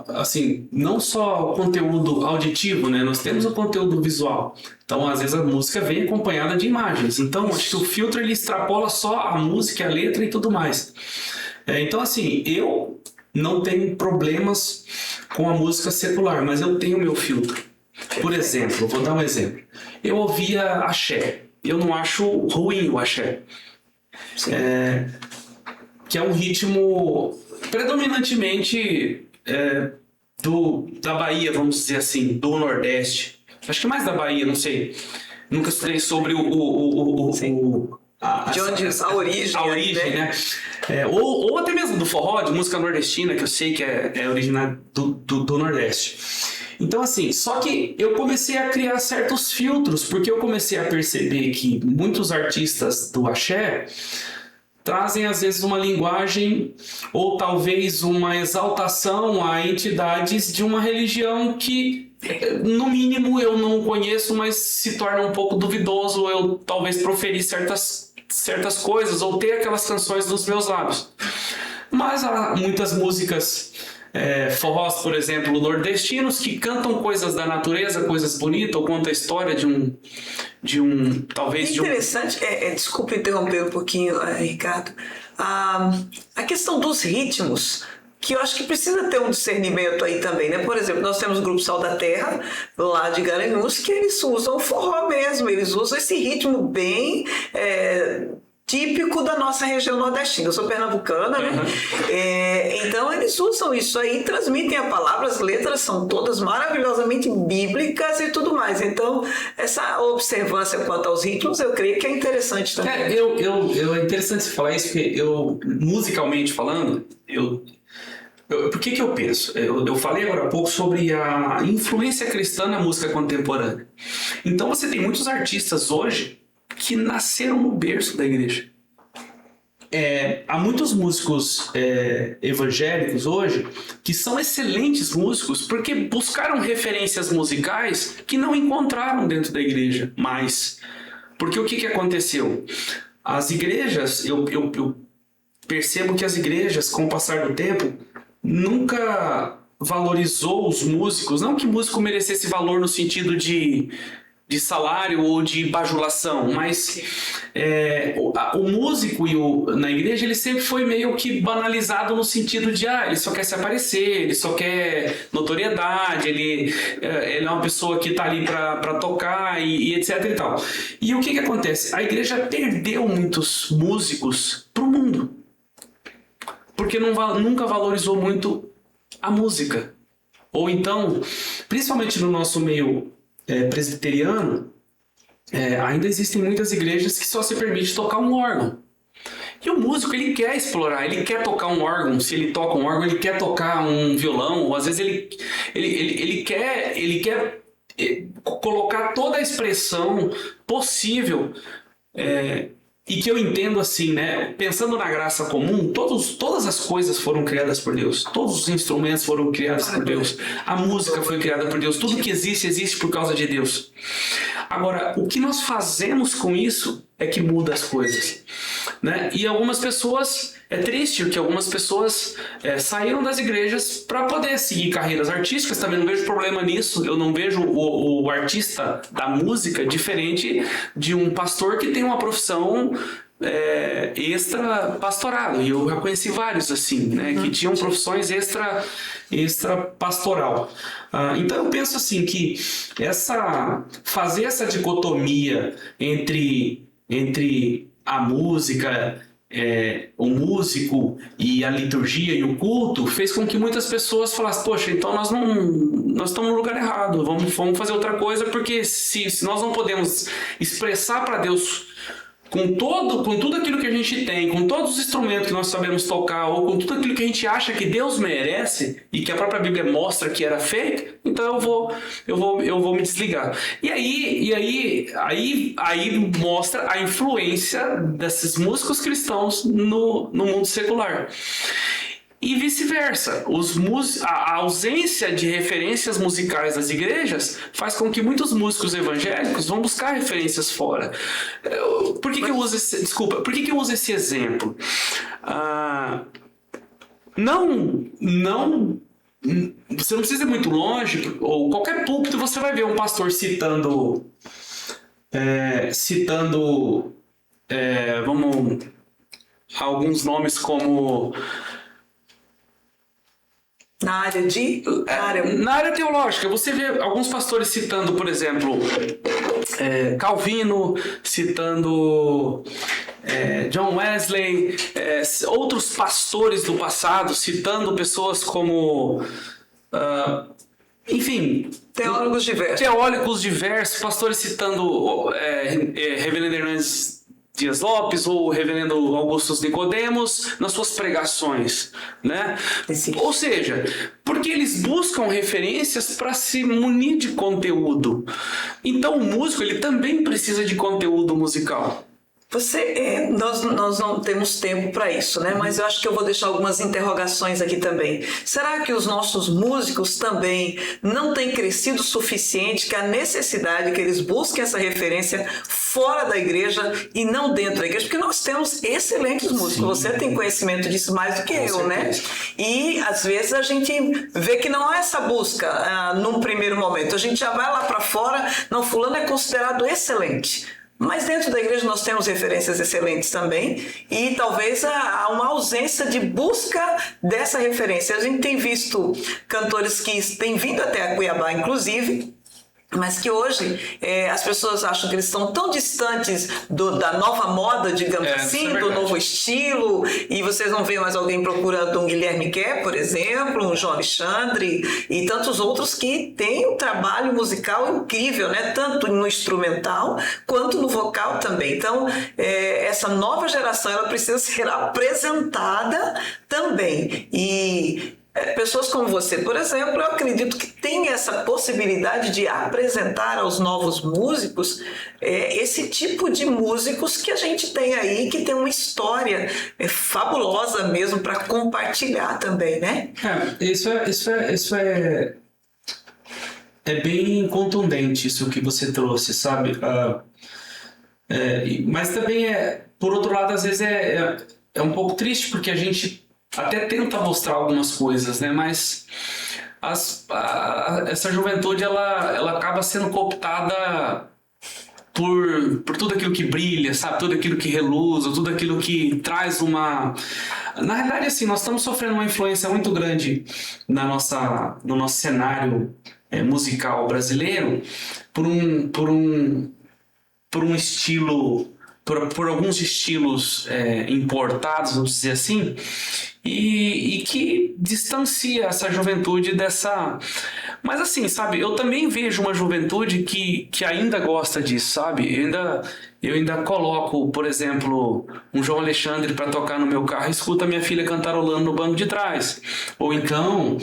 assim, não só o conteúdo auditivo, né? Nós temos o conteúdo visual. Então, às vezes a música vem acompanhada de imagens. Então, acho que o filtro ele extrapola só a música, a letra e tudo mais. Então, assim, eu não tenho problemas com a música secular, mas eu tenho meu filtro. Por exemplo, vou dar um exemplo. Eu ouvia axé. Eu não acho ruim o axé. Que é um ritmo predominantemente da Bahia, vamos dizer assim, do Nordeste. Acho que mais da Bahia, não sei. Nunca estudei sobre de onde a origem, né? Ou até mesmo do forró, de música nordestina, que eu sei que é originário do Nordeste. Então, assim, só que eu comecei a criar certos filtros, porque eu comecei a perceber que muitos artistas do axé trazem, às vezes, uma linguagem ou talvez uma exaltação a entidades de uma religião que, no mínimo, eu não conheço, mas se torna um pouco duvidoso eu talvez proferir certas coisas ou ter aquelas canções dos meus lábios. Mas há muitas músicas forrós, por exemplo, nordestinos, que cantam coisas da natureza, coisas bonitas, ou contam a história de um talvez de um... Interessante, desculpa interromper um pouquinho, Ricardo, a questão dos ritmos, que eu acho que precisa ter um discernimento aí também, né? Por exemplo, nós temos o Grupo Sal da Terra, lá de Garanhuns, que eles usam forró mesmo, eles usam esse ritmo bem típico da nossa região nordestina. Eu sou pernambucana, né? Então eles usam isso aí, transmitem a palavra, as letras são todas maravilhosamente bíblicas e tudo mais. Então, essa observância quanto aos ritmos, eu creio que é interessante também. É interessante você falar isso, porque musicalmente falando, por que eu penso? Eu falei agora há pouco sobre a influência cristã na música contemporânea. Então você tem muitos artistas hoje que nasceram no berço da igreja. Há muitos músicos evangélicos hoje que são excelentes músicos porque buscaram referências musicais que não encontraram dentro da igreja mais. Porque o que aconteceu? As igrejas, eu percebo que as igrejas, com o passar do tempo, nunca valorizou os músicos. Não que músico merecesse valor no sentido de salário ou de bajulação, mas o músico na igreja ele sempre foi meio que banalizado no sentido de ele só quer se aparecer, ele só quer notoriedade, ele é uma pessoa que está ali para tocar e etc e tal. E o que acontece? A igreja perdeu muitos músicos para o mundo, porque nunca valorizou muito a música. Ou então, principalmente no nosso meio presbiteriano, ainda existem muitas igrejas que só se permite tocar um órgão. E o músico, ele quer explorar, ele quer tocar um órgão. Se ele toca um órgão, ele quer tocar um violão, ou às vezes ele quer colocar toda a expressão possível. E que eu entendo assim, né? Pensando na graça comum, todas as coisas foram criadas por Deus. Todos os instrumentos foram criados por Deus. A música foi criada por Deus. Tudo que existe por causa de Deus. Agora, o que nós fazemos com isso é que muda as coisas, né? E algumas pessoas... É triste que algumas pessoas saíram das igrejas para poder seguir carreiras artísticas. Também não vejo problema nisso. Eu não vejo o artista da música diferente de um pastor que tem uma profissão extra pastorado. E eu já conheci vários assim, né, que tinham profissões extra pastoral. Então eu penso assim que fazer essa dicotomia entre a música, o músico e a liturgia e o culto fez com que muitas pessoas falassem: poxa, então nós estamos no lugar errado, vamos fazer outra coisa, porque se nós não podemos expressar para Deus com tudo aquilo que a gente tem, com todos os instrumentos que nós sabemos tocar, ou com tudo aquilo que a gente acha que Deus merece e que a própria Bíblia mostra que era feito, então eu vou me desligar. E aí mostra a influência desses músicos cristãos no mundo secular. E vice-versa, a ausência de referências musicais das igrejas faz com que muitos músicos evangélicos vão buscar referências fora. Por que eu uso esse exemplo? Você não precisa ir muito longe, ou qualquer púlpito você vai ver um pastor citando alguns nomes como... Na área teológica, você vê alguns pastores citando, por exemplo, Calvino, citando John Wesley, outros pastores do passado, citando pessoas como... enfim... Teólogos diversos, pastores citando Reverendo Hernandes Dias Lopes ou o reverendo Augusto Nicodemos nas suas pregações, né? Ou seja, porque eles buscam referências para se munir de conteúdo. Então o músico ele também precisa de conteúdo musical. Nós não temos tempo para isso, né? Mas eu acho que eu vou deixar algumas interrogações aqui também. Será que os nossos músicos também não têm crescido o suficiente que a necessidade que eles busquem essa referência fora da igreja e não dentro da igreja? Porque nós temos excelentes músicos. Sim. Você tem conhecimento disso mais do que eu, né? E às vezes a gente vê que não há essa busca num primeiro momento. A gente já vai lá para fora, não, fulano é considerado excelente. Mas dentro da igreja nós temos referências excelentes também e talvez há uma ausência de busca dessa referência. A gente tem visto cantores que têm vindo até a Cuiabá, inclusive, mas que hoje as pessoas acham que eles estão tão distantes da nova moda, digamos assim, do novo estilo, e vocês não veem mais alguém procurando um Guilherme Kerr, por exemplo, um João Alexandre e tantos outros que têm um trabalho musical incrível, né? Tanto no instrumental quanto no vocal também. Então, essa nova geração ela precisa ser apresentada também. E pessoas como você, por exemplo, eu acredito que tem essa possibilidade de apresentar aos novos músicos esse tipo de músicos que a gente tem aí, que tem uma história fabulosa mesmo para compartilhar também, né? Isso é bem contundente, isso que você trouxe, sabe? Mas também por outro lado, às vezes é um pouco triste, porque a gente até tenta mostrar algumas coisas, né? Mas essa juventude ela acaba sendo cooptada por tudo aquilo que brilha, sabe? Tudo aquilo que reluz, tudo aquilo que traz uma... Na realidade, assim, nós estamos sofrendo uma influência muito grande no nosso cenário musical brasileiro por um estilo... Por alguns estilos importados, vamos dizer assim, e que distancia essa juventude dessa... Mas assim, sabe, eu também vejo uma juventude que ainda gosta disso, sabe? Eu ainda coloco, por exemplo, um João Alexandre para tocar no meu carro e escuto a minha filha cantarolando no banco de trás. Ou então...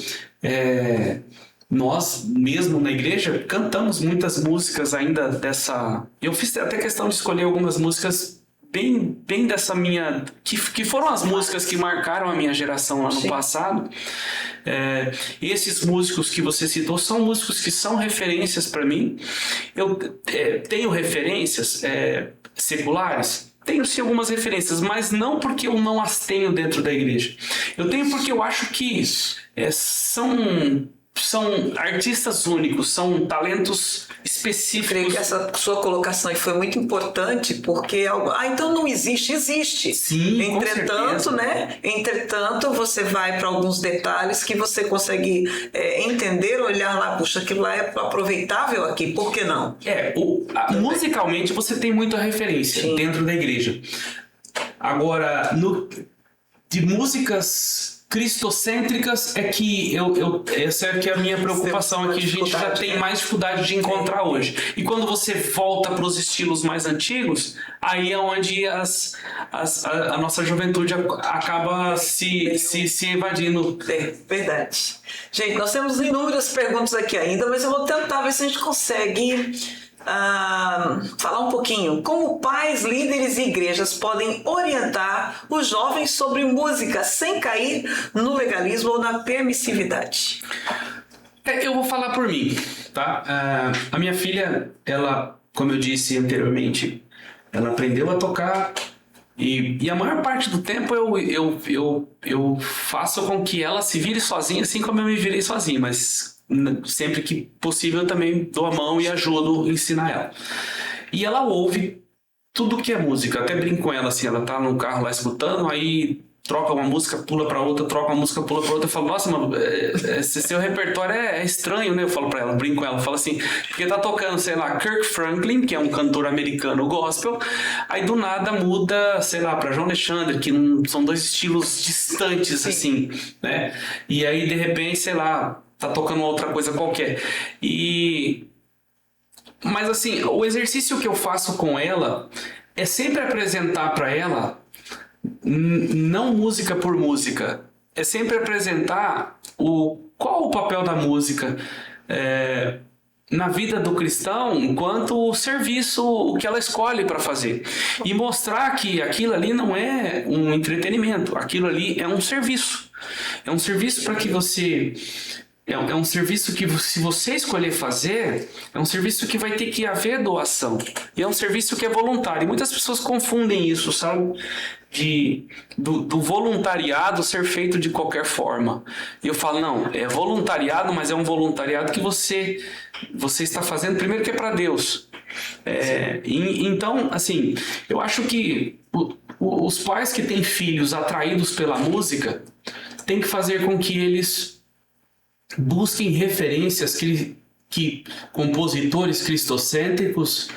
Nós, mesmo na igreja, cantamos muitas músicas ainda dessa... Eu fiz até questão de escolher algumas músicas bem dessa minha... Que foram as músicas que marcaram a minha geração lá no passado. E esses músicos que você citou são músicos que são referências para mim. Eu tenho referências seculares. Tenho sim algumas referências, mas não porque eu não as tenho dentro da igreja. Eu tenho porque eu acho que são artistas únicos, são talentos específicos. Creio que essa sua colocação aí foi muito importante, porque então não existe. Sim, entretanto, né? Entretanto, você vai para alguns detalhes que você consegue entender, olhar lá, puxa, aquilo lá é aproveitável aqui, por que não? Musicalmente você tem muita referência dentro da igreja. Agora, de músicas cristocêntricas essa é que é a minha preocupação, é que a gente já tem mais dificuldade de encontrar hoje. E quando você volta para os estilos mais antigos, aí é onde a nossa juventude acaba se evadindo. Verdade. Gente, nós temos inúmeras perguntas aqui ainda, mas eu vou tentar ver se a gente consegue... falar um pouquinho como pais, líderes e igrejas podem orientar os jovens sobre música sem cair no legalismo ou na permissividade. Eu vou falar por mim, tá? A minha filha, ela, como eu disse anteriormente, ela aprendeu a tocar e a maior parte do tempo eu faço com que ela se vire sozinha, assim como eu me virei sozinho, mas sempre que possível eu também dou a mão e ajudo a ensinar ela. E ela ouve tudo que é música. Até brinco com ela assim, ela tá no carro lá escutando, aí troca uma música, pula pra outra, troca uma música, pula pra outra. Eu falo, nossa, mano, esse seu repertório é estranho, né? Eu falo pra ela, brinco com ela, falo assim, porque tá tocando, sei lá, Kirk Franklin, que é um cantor americano gospel, aí do nada muda, sei lá, pra João Alexandre, que são dois estilos distantes, assim, né? E aí, de repente, sei lá, tá tocando outra coisa qualquer. Mas assim, o exercício que eu faço com ela é sempre apresentar para ela não música por música, é sempre apresentar qual o papel da música na vida do cristão enquanto o serviço, o que ela escolhe para fazer. E mostrar que aquilo ali não é um entretenimento, aquilo ali é um serviço. É um serviço para que você... É um serviço que, se você escolher fazer, é um serviço que vai ter que haver doação. E é um serviço que é voluntário. E muitas pessoas confundem isso, sabe? Do voluntariado ser feito de qualquer forma. E eu falo, não, é voluntariado, mas é um voluntariado que você está fazendo primeiro que é para Deus. Então, assim, eu acho que os pais que têm filhos atraídos pela música têm que fazer com que eles busquem referências que compositores cristocêntricos.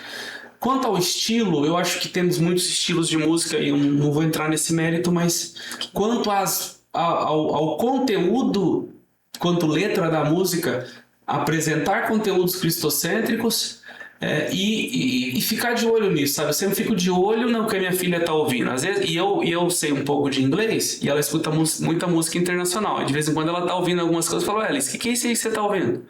Quanto ao estilo, eu acho que temos muitos estilos de música e eu não vou entrar nesse mérito, mas quanto ao conteúdo, quanto letra da música, apresentar conteúdos cristocêntricos e ficar de olho nisso, sabe? Eu sempre fico de olho no que a minha filha está ouvindo. Às vezes, e eu sei um pouco de inglês e ela escuta muita música internacional. E de vez em quando ela está ouvindo algumas coisas e fala, Alice, o que é isso aí que você está ouvindo?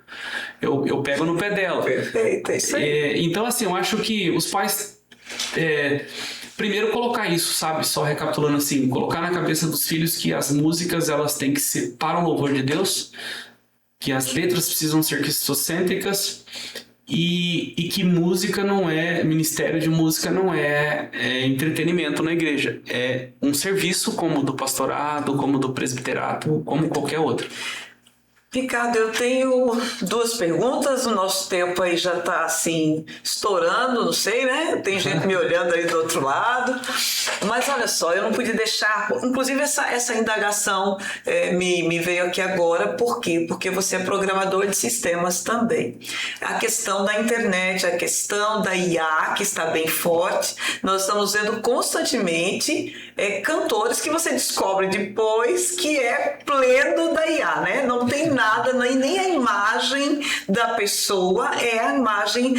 Eu pego no pé dela. Perfeito, é isso aí. Então, assim, eu acho que os pais... primeiro colocar isso, sabe? Só recapitulando assim, colocar na cabeça dos filhos que as músicas elas têm que ser para o louvor de Deus, que as letras precisam ser cristocêntricas e que música não é, ministério de música não é entretenimento na igreja, é um serviço como o do pastorado, como o do presbiterato, como qualquer outro. Ricardo, eu tenho 2 perguntas, o nosso tempo aí já está assim, estourando, não sei, né? Tem gente me olhando aí do outro lado, mas olha só, eu não podia deixar, inclusive essa indagação me veio aqui agora, por quê? Porque você é programador de sistemas também. A questão da internet, a questão da IA, que está bem forte, nós estamos vendo constantemente cantores que você descobre depois que é pleno da IA, né? Não tem nada, nem a imagem da pessoa é a imagem...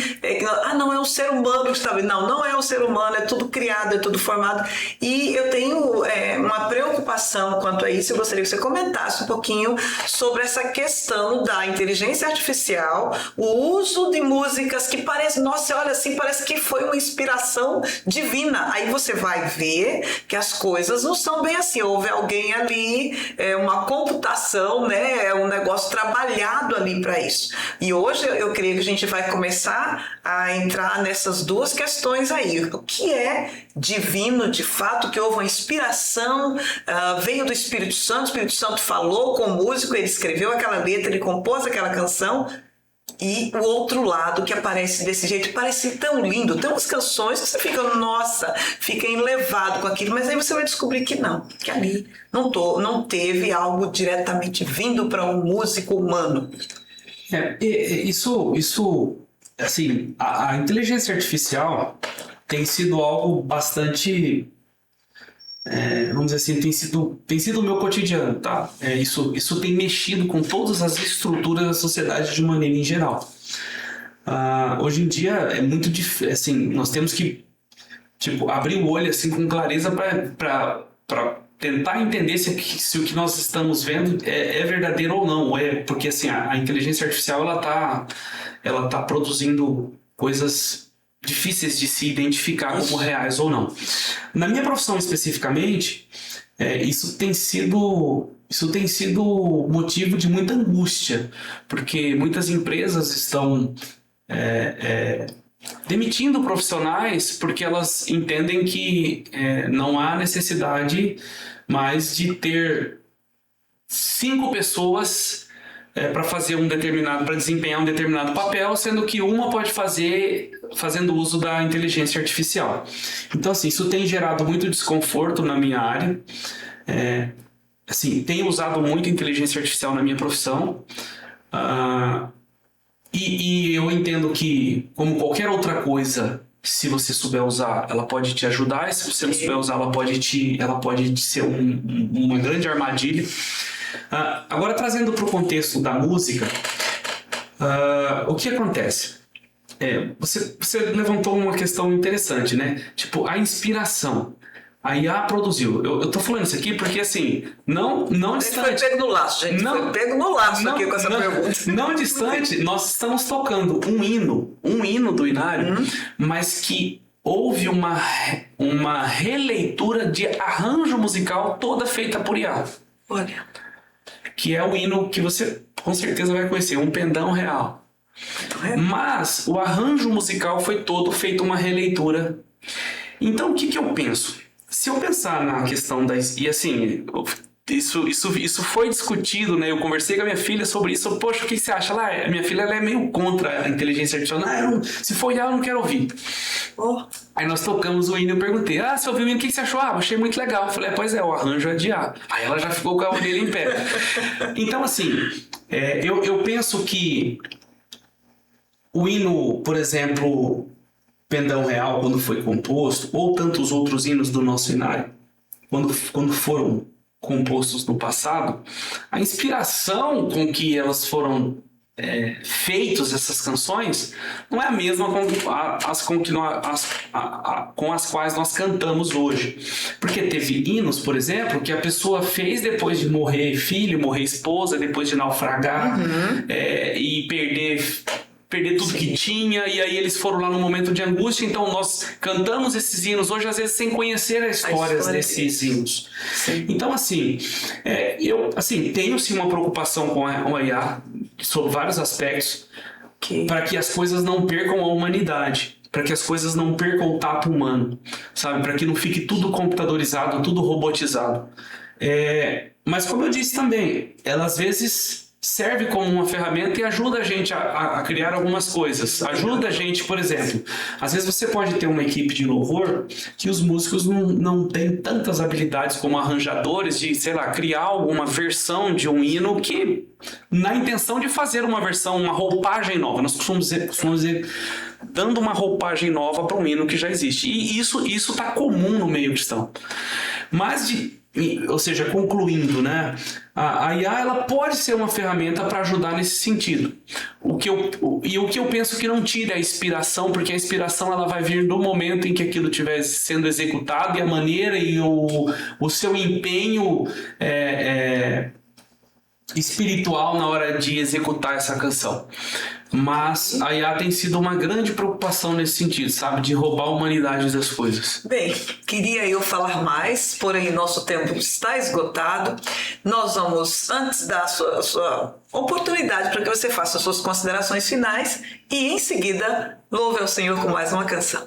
não, é um ser humano que está vendo. Não é um ser humano, é tudo criado, é tudo formado. E eu tenho uma preocupação quanto a isso. Eu gostaria que você comentasse um pouquinho sobre essa questão da inteligência artificial, o uso de músicas que parece, nossa, olha assim, parece que foi uma inspiração divina. Aí você vai ver que as coisas não são bem assim. Houve alguém ali, uma computação, né? Um negócio trabalhado ali para isso. E hoje eu creio que a gente vai começar a entrar nessas 2 questões aí. O que é divino de fato, que houve uma inspiração, veio do Espírito Santo falou com o músico, ele escreveu aquela letra, ele compôs aquela canção. E o outro lado que aparece desse jeito, parece tão lindo. Tem umas canções que você fica, nossa, fica enlevado com aquilo, mas aí você vai descobrir que não, que ali não teve algo diretamente vindo para um músico humano. Isso assim, a inteligência artificial tem sido algo bastante... vamos dizer assim, tem sido o meu cotidiano, tá? Isso tem mexido com todas as estruturas da sociedade de maneira em geral. Hoje em dia é muito difícil, assim, nós temos que abrir o olho assim, com clareza para tentar entender se o que nós estamos vendo é verdadeiro ou não. Porque assim, a inteligência artificial ela tá produzindo coisas difíceis de se identificar como reais ou não. Na minha profissão especificamente, isso tem sido motivo de muita angústia, porque muitas empresas estão demitindo profissionais porque elas entendem que não há necessidade mais de ter 5 pessoas para desempenhar um determinado papel, sendo que uma pode fazer fazendo uso da inteligência artificial. Então, assim, isso tem gerado muito desconforto na minha área. Assim, tenho usado muito inteligência artificial na minha profissão. E eu entendo que, como qualquer outra coisa, se você souber usar, ela pode te ajudar. E se você não souber usar, ela pode ser uma grande armadilha. Agora, trazendo para o contexto da música, o que acontece? Você levantou uma questão interessante, né? Tipo, a inspiração. A IA produziu. Eu tô falando isso aqui porque, assim, não distante... Foi pego no laço, gente. Foi pego no laço aqui com essa pergunta. Não distante, nós estamos tocando um hino do Inário, mas que houve uma releitura de arranjo musical toda feita por IA. Olha. Que é o hino que você com certeza vai conhecer, Um Pendão Real. Mas o arranjo musical foi todo feito uma releitura. Então o que eu penso? Se eu pensar na questão e assim, isso foi discutido, né? Eu conversei com a minha filha sobre isso. Poxa, o que você acha? A minha filha ela é meio contra a inteligência artificial. Se for IA, eu não quero ouvir. Aí nós tocamos o hino e eu perguntei, você ouviu o hino, o que você achou? Achei muito legal. Eu falei, pois é, o arranjo é de IA. Aí ela já ficou com a orelha em pé. Então, assim, eu penso que o hino, por exemplo, Pendão Real, quando foi composto, ou tantos outros hinos do nosso Inário, quando foram compostos no passado, a inspiração com que elas foram feitos essas canções não é a mesma com as quais nós cantamos hoje. Porque teve hinos, por exemplo, que a pessoa fez depois de morrer filho, morrer esposa, depois de naufragar e perder tudo que tinha, e aí eles foram lá no momento de angústia. Então nós cantamos esses hinos hoje, às vezes sem conhecer a história desses hinos. Sim. Então assim, eu tenho sim uma preocupação com a IA sobre vários aspectos, para que as coisas não percam a humanidade, para que as coisas não percam o tato humano, sabe? Para que não fique tudo computadorizado, tudo robotizado. Mas como eu disse também, ela às vezes serve como uma ferramenta e ajuda a gente a criar algumas coisas. Ajuda a gente, por exemplo, às vezes você pode ter uma equipe de louvor que os músicos não têm tantas habilidades como arranjadores de, sei lá, criar alguma versão de um hino que, na intenção de fazer uma versão, uma roupagem nova. Nós costumamos dizer dando uma roupagem nova para um hino que já existe. E isso está comum no meio cristão. Mas ou seja, concluindo, né? A IA ela pode ser uma ferramenta para ajudar nesse sentido. O que eu penso que não tira a inspiração, porque a inspiração ela vai vir no momento em que aquilo estiver sendo executado, e a maneira e o seu empenho espiritual na hora de executar essa canção. Mas a IA tem sido uma grande preocupação nesse sentido, sabe? De roubar a humanidade das coisas. Bem, queria eu falar mais, porém nosso tempo está esgotado. Nós vamos, antes dar a sua oportunidade para que você faça as suas considerações finais e em seguida louve ao Senhor com mais uma canção.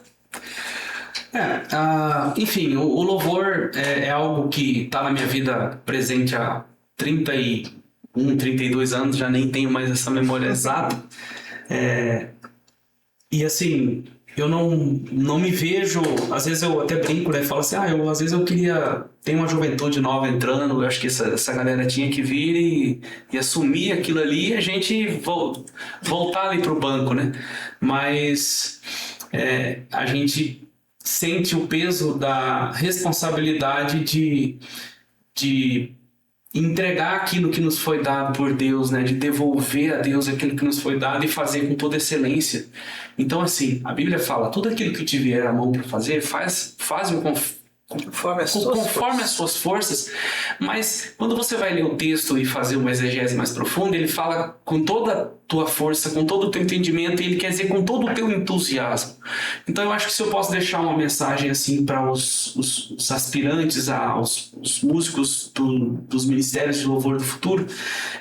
Enfim, o louvor é algo que está na minha vida presente há 32 anos, já nem tenho mais essa memória exata. E assim, eu não me vejo, às vezes eu até brinco, né? Falo assim, às vezes eu queria ter uma juventude nova entrando, eu acho que essa galera tinha que vir e assumir aquilo ali e a gente voltar ali pro banco, né? Mas a gente sente o peso da responsabilidade de entregar aquilo que nos foi dado por Deus, né? De devolver a Deus aquilo que nos foi dado e fazer com toda excelência. Então, assim, a Bíblia fala, tudo aquilo que te vier à mão para fazer, faz-o conforme as suas forças. Mas quando você vai ler o texto e fazer uma exegese mais profunda, ele fala com toda a tua força, com todo o teu entendimento, e ele quer dizer com todo o teu entusiasmo. Então eu acho que se eu posso deixar uma mensagem assim para os aspirantes, os músicos dos ministérios de louvor do futuro,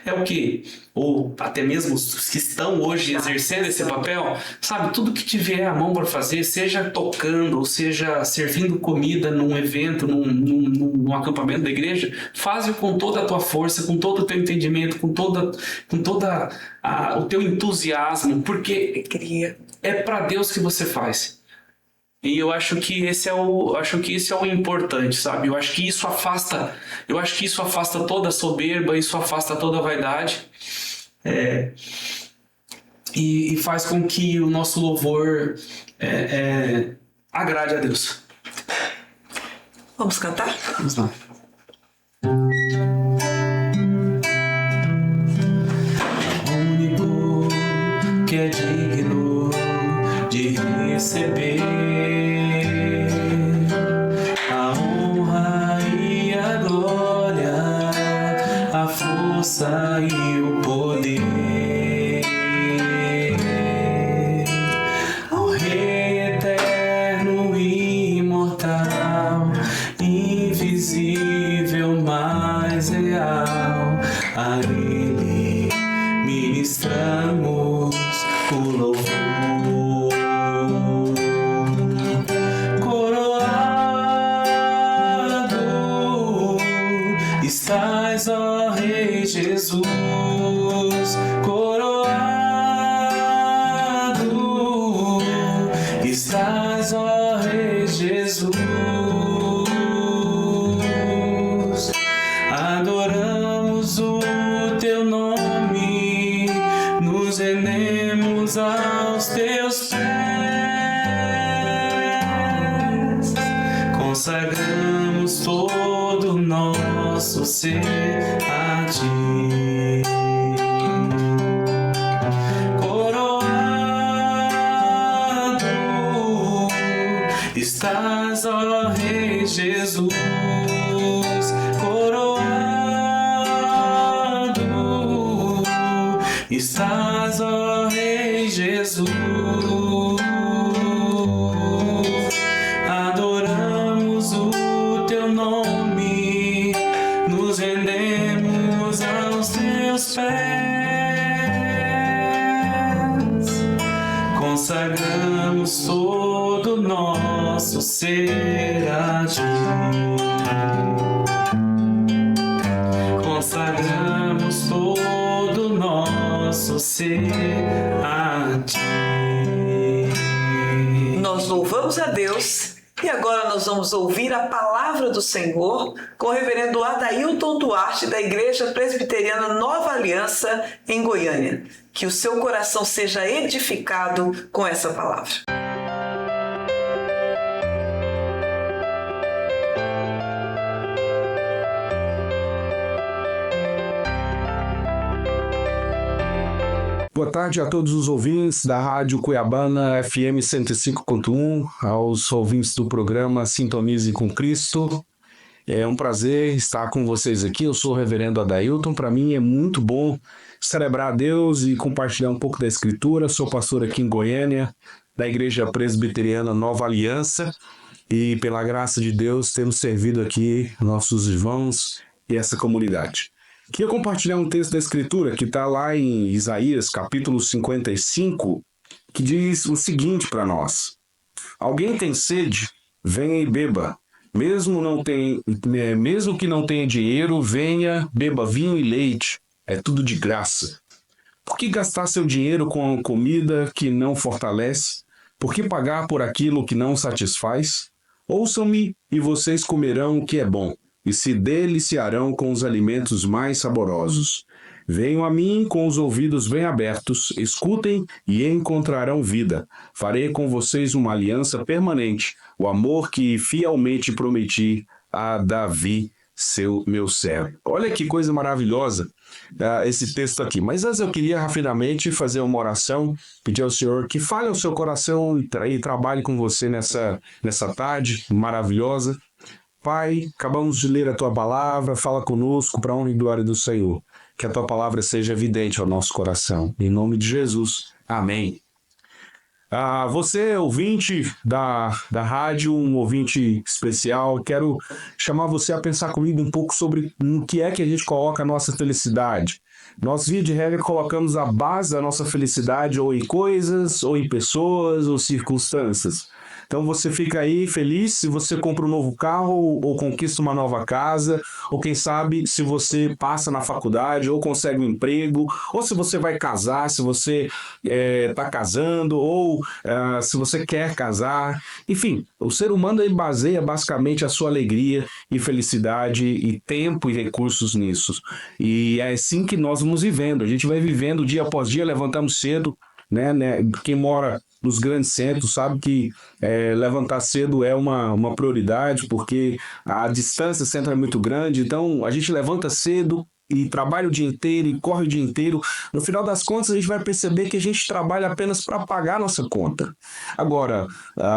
é o quê? Ou até mesmo os que estão hoje exercendo esse papel, sabe, tudo que tiver à mão para fazer, seja tocando, ou seja servindo comida num evento, num acampamento da igreja, faz-o com toda a tua força, com todo o teu entendimento, com toda o teu entusiasmo, porque é para Deus que você faz. E eu acho que esse é o importante, sabe? Eu acho que isso afasta toda a soberba, isso afasta toda a vaidade, e faz com que o nosso louvor agrade a Deus. Vamos cantar? Vamos lá. Que é digno receber a honra e a glória, a força e o poder. Ao Rei eterno e imortal, invisível, mas real, a Ele ministramos o louvor. Coroado estás, ó Rei Jesus, coroado estás, ó Rei Jesus. Adoramos o teu nome, nos rendemos aos teus pés, consagramos todo o nosso ser a ti. Coroado estás, ó Rei Jesus, coroado estás, ó Rei Jesus. Adoramos o teu nome, nos rendemos aos teus pés, consagramos todo o nosso ser a ti. Consagramos todo o nosso ser a ti. Nós louvamos a Deus e agora nós vamos ouvir a palavra do Senhor com o reverendo Adailton Duarte, da Igreja Presbiteriana Nova Aliança, em Goiânia. Que o seu coração seja edificado com essa palavra. Boa tarde a todos os ouvintes da Rádio Cuiabana FM 105.1, aos ouvintes do programa Sintonize com Cristo. É um prazer estar com vocês aqui. Eu sou o reverendo Adailton. Para mim é muito bom celebrar a Deus e compartilhar um pouco da Escritura. Sou pastor aqui em Goiânia, da Igreja Presbiteriana Nova Aliança, e pela graça de Deus temos servido aqui nossos irmãos e essa comunidade. Queria compartilhar um texto da Escritura que está lá em Isaías, capítulo 55, que diz o seguinte para nós: alguém tem sede, venha e beba. Mesmo que não tenha dinheiro, venha, beba vinho e leite. É tudo de graça. Por que gastar seu dinheiro com comida que não fortalece? Por que pagar por aquilo que não satisfaz? Ouçam-me e vocês comerão o que é bom, e se deliciarão com os alimentos mais saborosos. Venham a mim com os ouvidos bem abertos, escutem e encontrarão vida. Farei com vocês uma aliança permanente, o amor que fielmente prometi a Davi, meu servo. Olha que coisa maravilhosa esse texto aqui. Mas antes eu queria rapidamente fazer uma oração, pedir ao Senhor que fale ao seu coração e trabalhe com você nessa tarde maravilhosa. Pai, acabamos de ler a Tua palavra, fala conosco para a honra e glória do Senhor. Que a Tua palavra seja evidente ao nosso coração. Em nome de Jesus. Amém. Você, ouvinte da rádio, um ouvinte especial, quero chamar você a pensar comigo um pouco sobre o que é que a gente coloca a nossa felicidade. Nós, via de regra, colocamos a base da nossa felicidade ou em coisas, ou em pessoas, ou circunstâncias. Então você fica aí feliz se você compra um novo carro ou conquista uma nova casa, ou quem sabe se você passa na faculdade ou consegue um emprego, ou se você vai casar, se você está casando, ou se você quer casar. Enfim, o ser humano ele baseia basicamente a sua alegria e felicidade e tempo e recursos nisso. E é assim que nós vamos vivendo. A gente vai vivendo dia após dia, levantamos cedo, né? Quem mora nos grandes centros sabe que levantar cedo é uma prioridade, porque a distância centro é muito grande. Então a gente levanta cedo, e trabalha o dia inteiro e corre o dia inteiro, no final das contas a gente vai perceber que a gente trabalha apenas para pagar a nossa conta. Agora,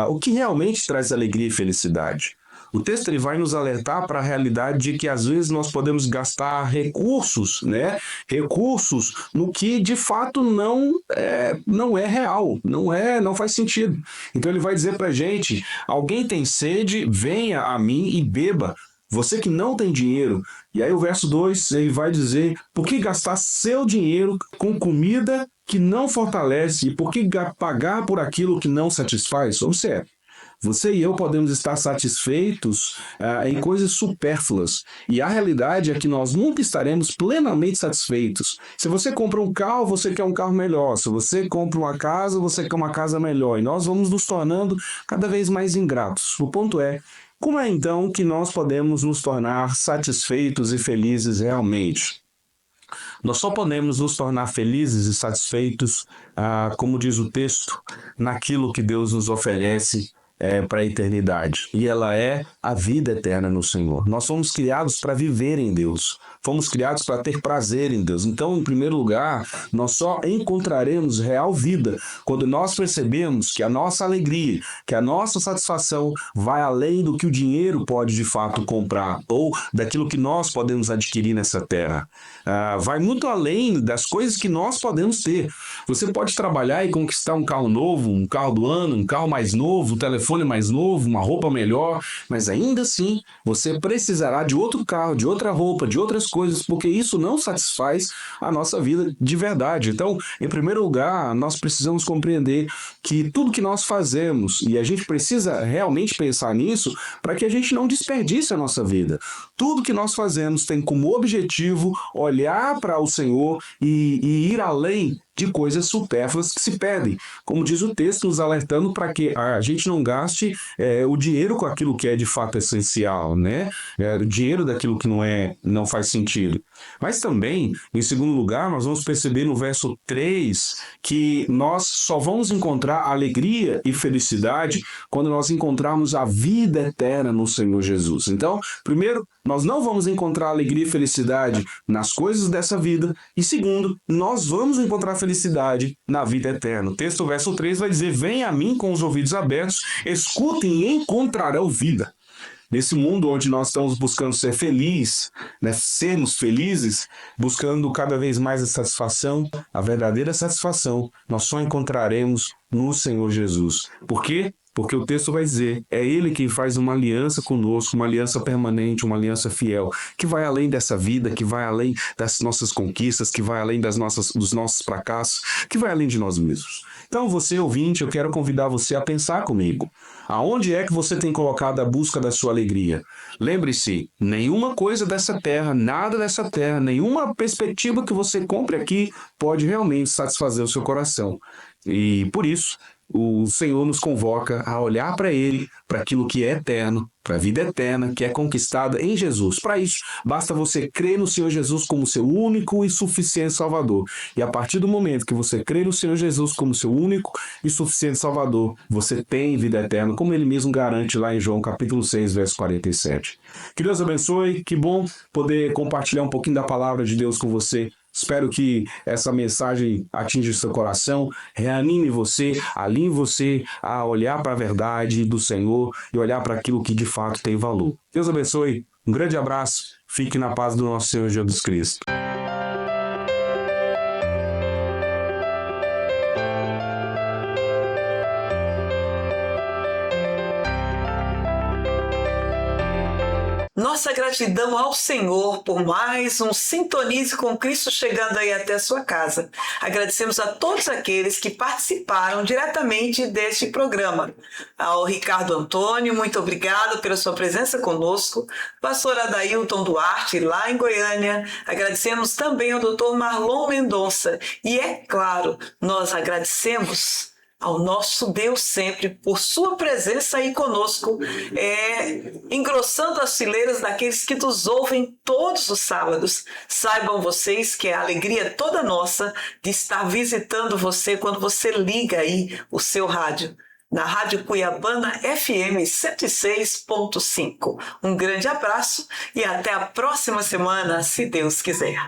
o que realmente traz alegria e felicidade? O texto ele vai nos alertar para a realidade de que às vezes nós podemos gastar recursos, né? Recursos no que de fato não é real, não faz sentido. Então ele vai dizer para a gente: alguém tem sede, venha a mim e beba. Você que não tem dinheiro. E aí o verso 2 ele vai dizer: por que gastar seu dinheiro com comida que não fortalece? E por que pagar por aquilo que não satisfaz? Observe. Você e eu podemos estar satisfeitos em coisas supérfluas. E a realidade é que nós nunca estaremos plenamente satisfeitos. Se você compra um carro, você quer um carro melhor. Se você compra uma casa, você quer uma casa melhor. E nós vamos nos tornando cada vez mais ingratos. O ponto é: como é então que nós podemos nos tornar satisfeitos e felizes realmente? Nós só podemos nos tornar felizes e satisfeitos, como diz o texto, naquilo que Deus nos oferece para a eternidade. E ela é a vida eterna no Senhor. Nós fomos criados para viver em Deus. Fomos criados para ter prazer em Deus. Então, em primeiro lugar, nós só encontraremos real vida quando nós percebemos que a nossa alegria, que a nossa satisfação vai além do que o dinheiro pode de fato comprar ou daquilo que nós podemos adquirir nessa terra. Vai muito além das coisas que nós podemos ter. Você pode trabalhar e conquistar um carro novo, um carro do ano, um carro mais novo, um telefone mais novo, uma roupa melhor, mas ainda assim você precisará de outro carro, de outra roupa, de outras coisas, porque isso não satisfaz a nossa vida de verdade. Então, em primeiro lugar, nós precisamos compreender que tudo que nós fazemos, e a gente precisa realmente pensar nisso, para que a gente não desperdice a nossa vida. Tudo que nós fazemos tem como objetivo olhar para o Senhor e ir além de coisas supérfluas que se pedem. Como diz o texto, nos alertando para que a gente não gaste o dinheiro com aquilo que é de fato essencial, né? O dinheiro daquilo que não faz sentido. Mas também, em segundo lugar, nós vamos perceber no verso 3 que nós só vamos encontrar alegria e felicidade quando nós encontrarmos a vida eterna no Senhor Jesus. Então, primeiro, nós não vamos encontrar alegria e felicidade nas coisas dessa vida. E segundo, nós vamos encontrar felicidade na vida eterna. O texto, verso 3, vai dizer: venha a mim com os ouvidos abertos, escutem e encontrarão vida. Nesse mundo onde nós estamos buscando ser felizes, né, sermos felizes, buscando cada vez mais a satisfação, a verdadeira satisfação, nós só encontraremos no Senhor Jesus. Por quê? Porque o texto vai dizer: é Ele quem faz uma aliança conosco, uma aliança permanente, uma aliança fiel, que vai além dessa vida, que vai além das nossas conquistas, que vai além dos nossos fracassos, que vai além de nós mesmos. Então, você ouvinte, eu quero convidar você a pensar comigo. Aonde é que você tem colocado a busca da sua alegria? Lembre-se, nenhuma coisa dessa terra, nada dessa terra, nenhuma perspectiva que você compre aqui pode realmente satisfazer o seu coração. E por isso, o Senhor nos convoca a olhar para Ele, para aquilo que é eterno, para a vida eterna que é conquistada em Jesus. Para isso, basta você crer no Senhor Jesus como seu único e suficiente Salvador. E a partir do momento que você crê no Senhor Jesus como seu único e suficiente Salvador, você tem vida eterna, como Ele mesmo garante lá em João capítulo 6, verso 47. Que Deus abençoe, que bom poder compartilhar um pouquinho da palavra de Deus com você. Espero que essa mensagem atinja o seu coração, reanime você, alinhe você a olhar para a verdade do Senhor e olhar para aquilo que de fato tem valor. Deus abençoe, um grande abraço, fique na paz do nosso Senhor Jesus Cristo. Nossa gratidão ao Senhor por mais um Sintonize com Cristo chegando aí até a sua casa. Agradecemos a todos aqueles que participaram diretamente deste programa. Ao Ricardo Antônio, muito obrigado pela sua presença conosco. Pastor Adailton Duarte, lá em Goiânia. Agradecemos também ao Dr. Marlon Mendonça. E é claro, nós agradecemos ao nosso Deus sempre por sua presença aí conosco, engrossando as fileiras daqueles que nos ouvem todos os sábados. Saibam vocês que é a alegria toda nossa de estar visitando você quando você liga aí o seu rádio. na Rádio Cuiabana FM 106.5. Um grande abraço e até a próxima semana, se Deus quiser.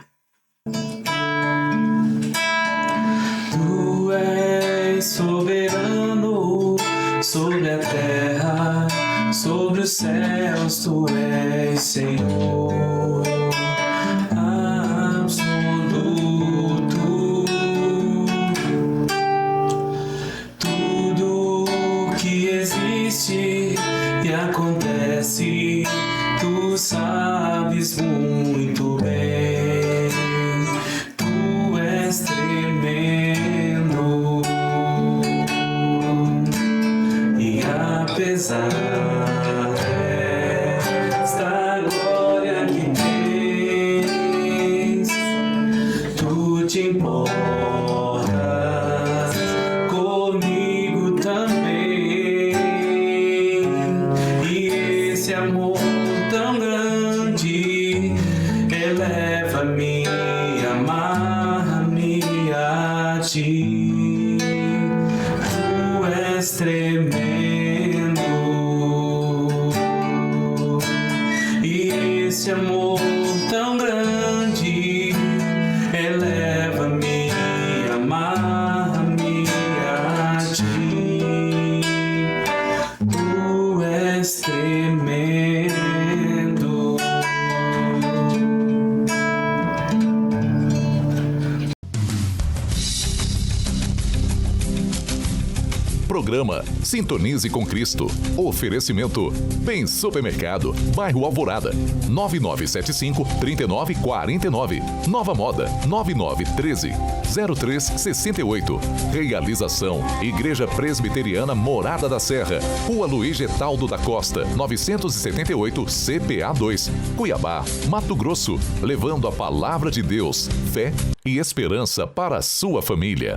Tu és soberano sobre a terra, sobre os céus, tu és Senhor absoluto. Tudo que existe e acontece, tu sabes muito bem. Tu és tremendo e apesar desta glória que tens, tu te importas comigo também. E esse amor tão grande eleva-me, amarra-me a ti. Tu és tremendo e esse amor tão grande eleva-me, amarra-me a ti. Tu és tremendo. Programa Sintonize com Cristo. Oferecimento Bem Supermercado, Bairro Alvorada, 9975-3949. Nova Moda, 9913-0368. Realização Igreja Presbiteriana Morada da Serra, Rua Luiz Getaldo da Costa, 978 CPA 2, Cuiabá, Mato Grosso. Levando a palavra de Deus, fé e esperança para a sua família.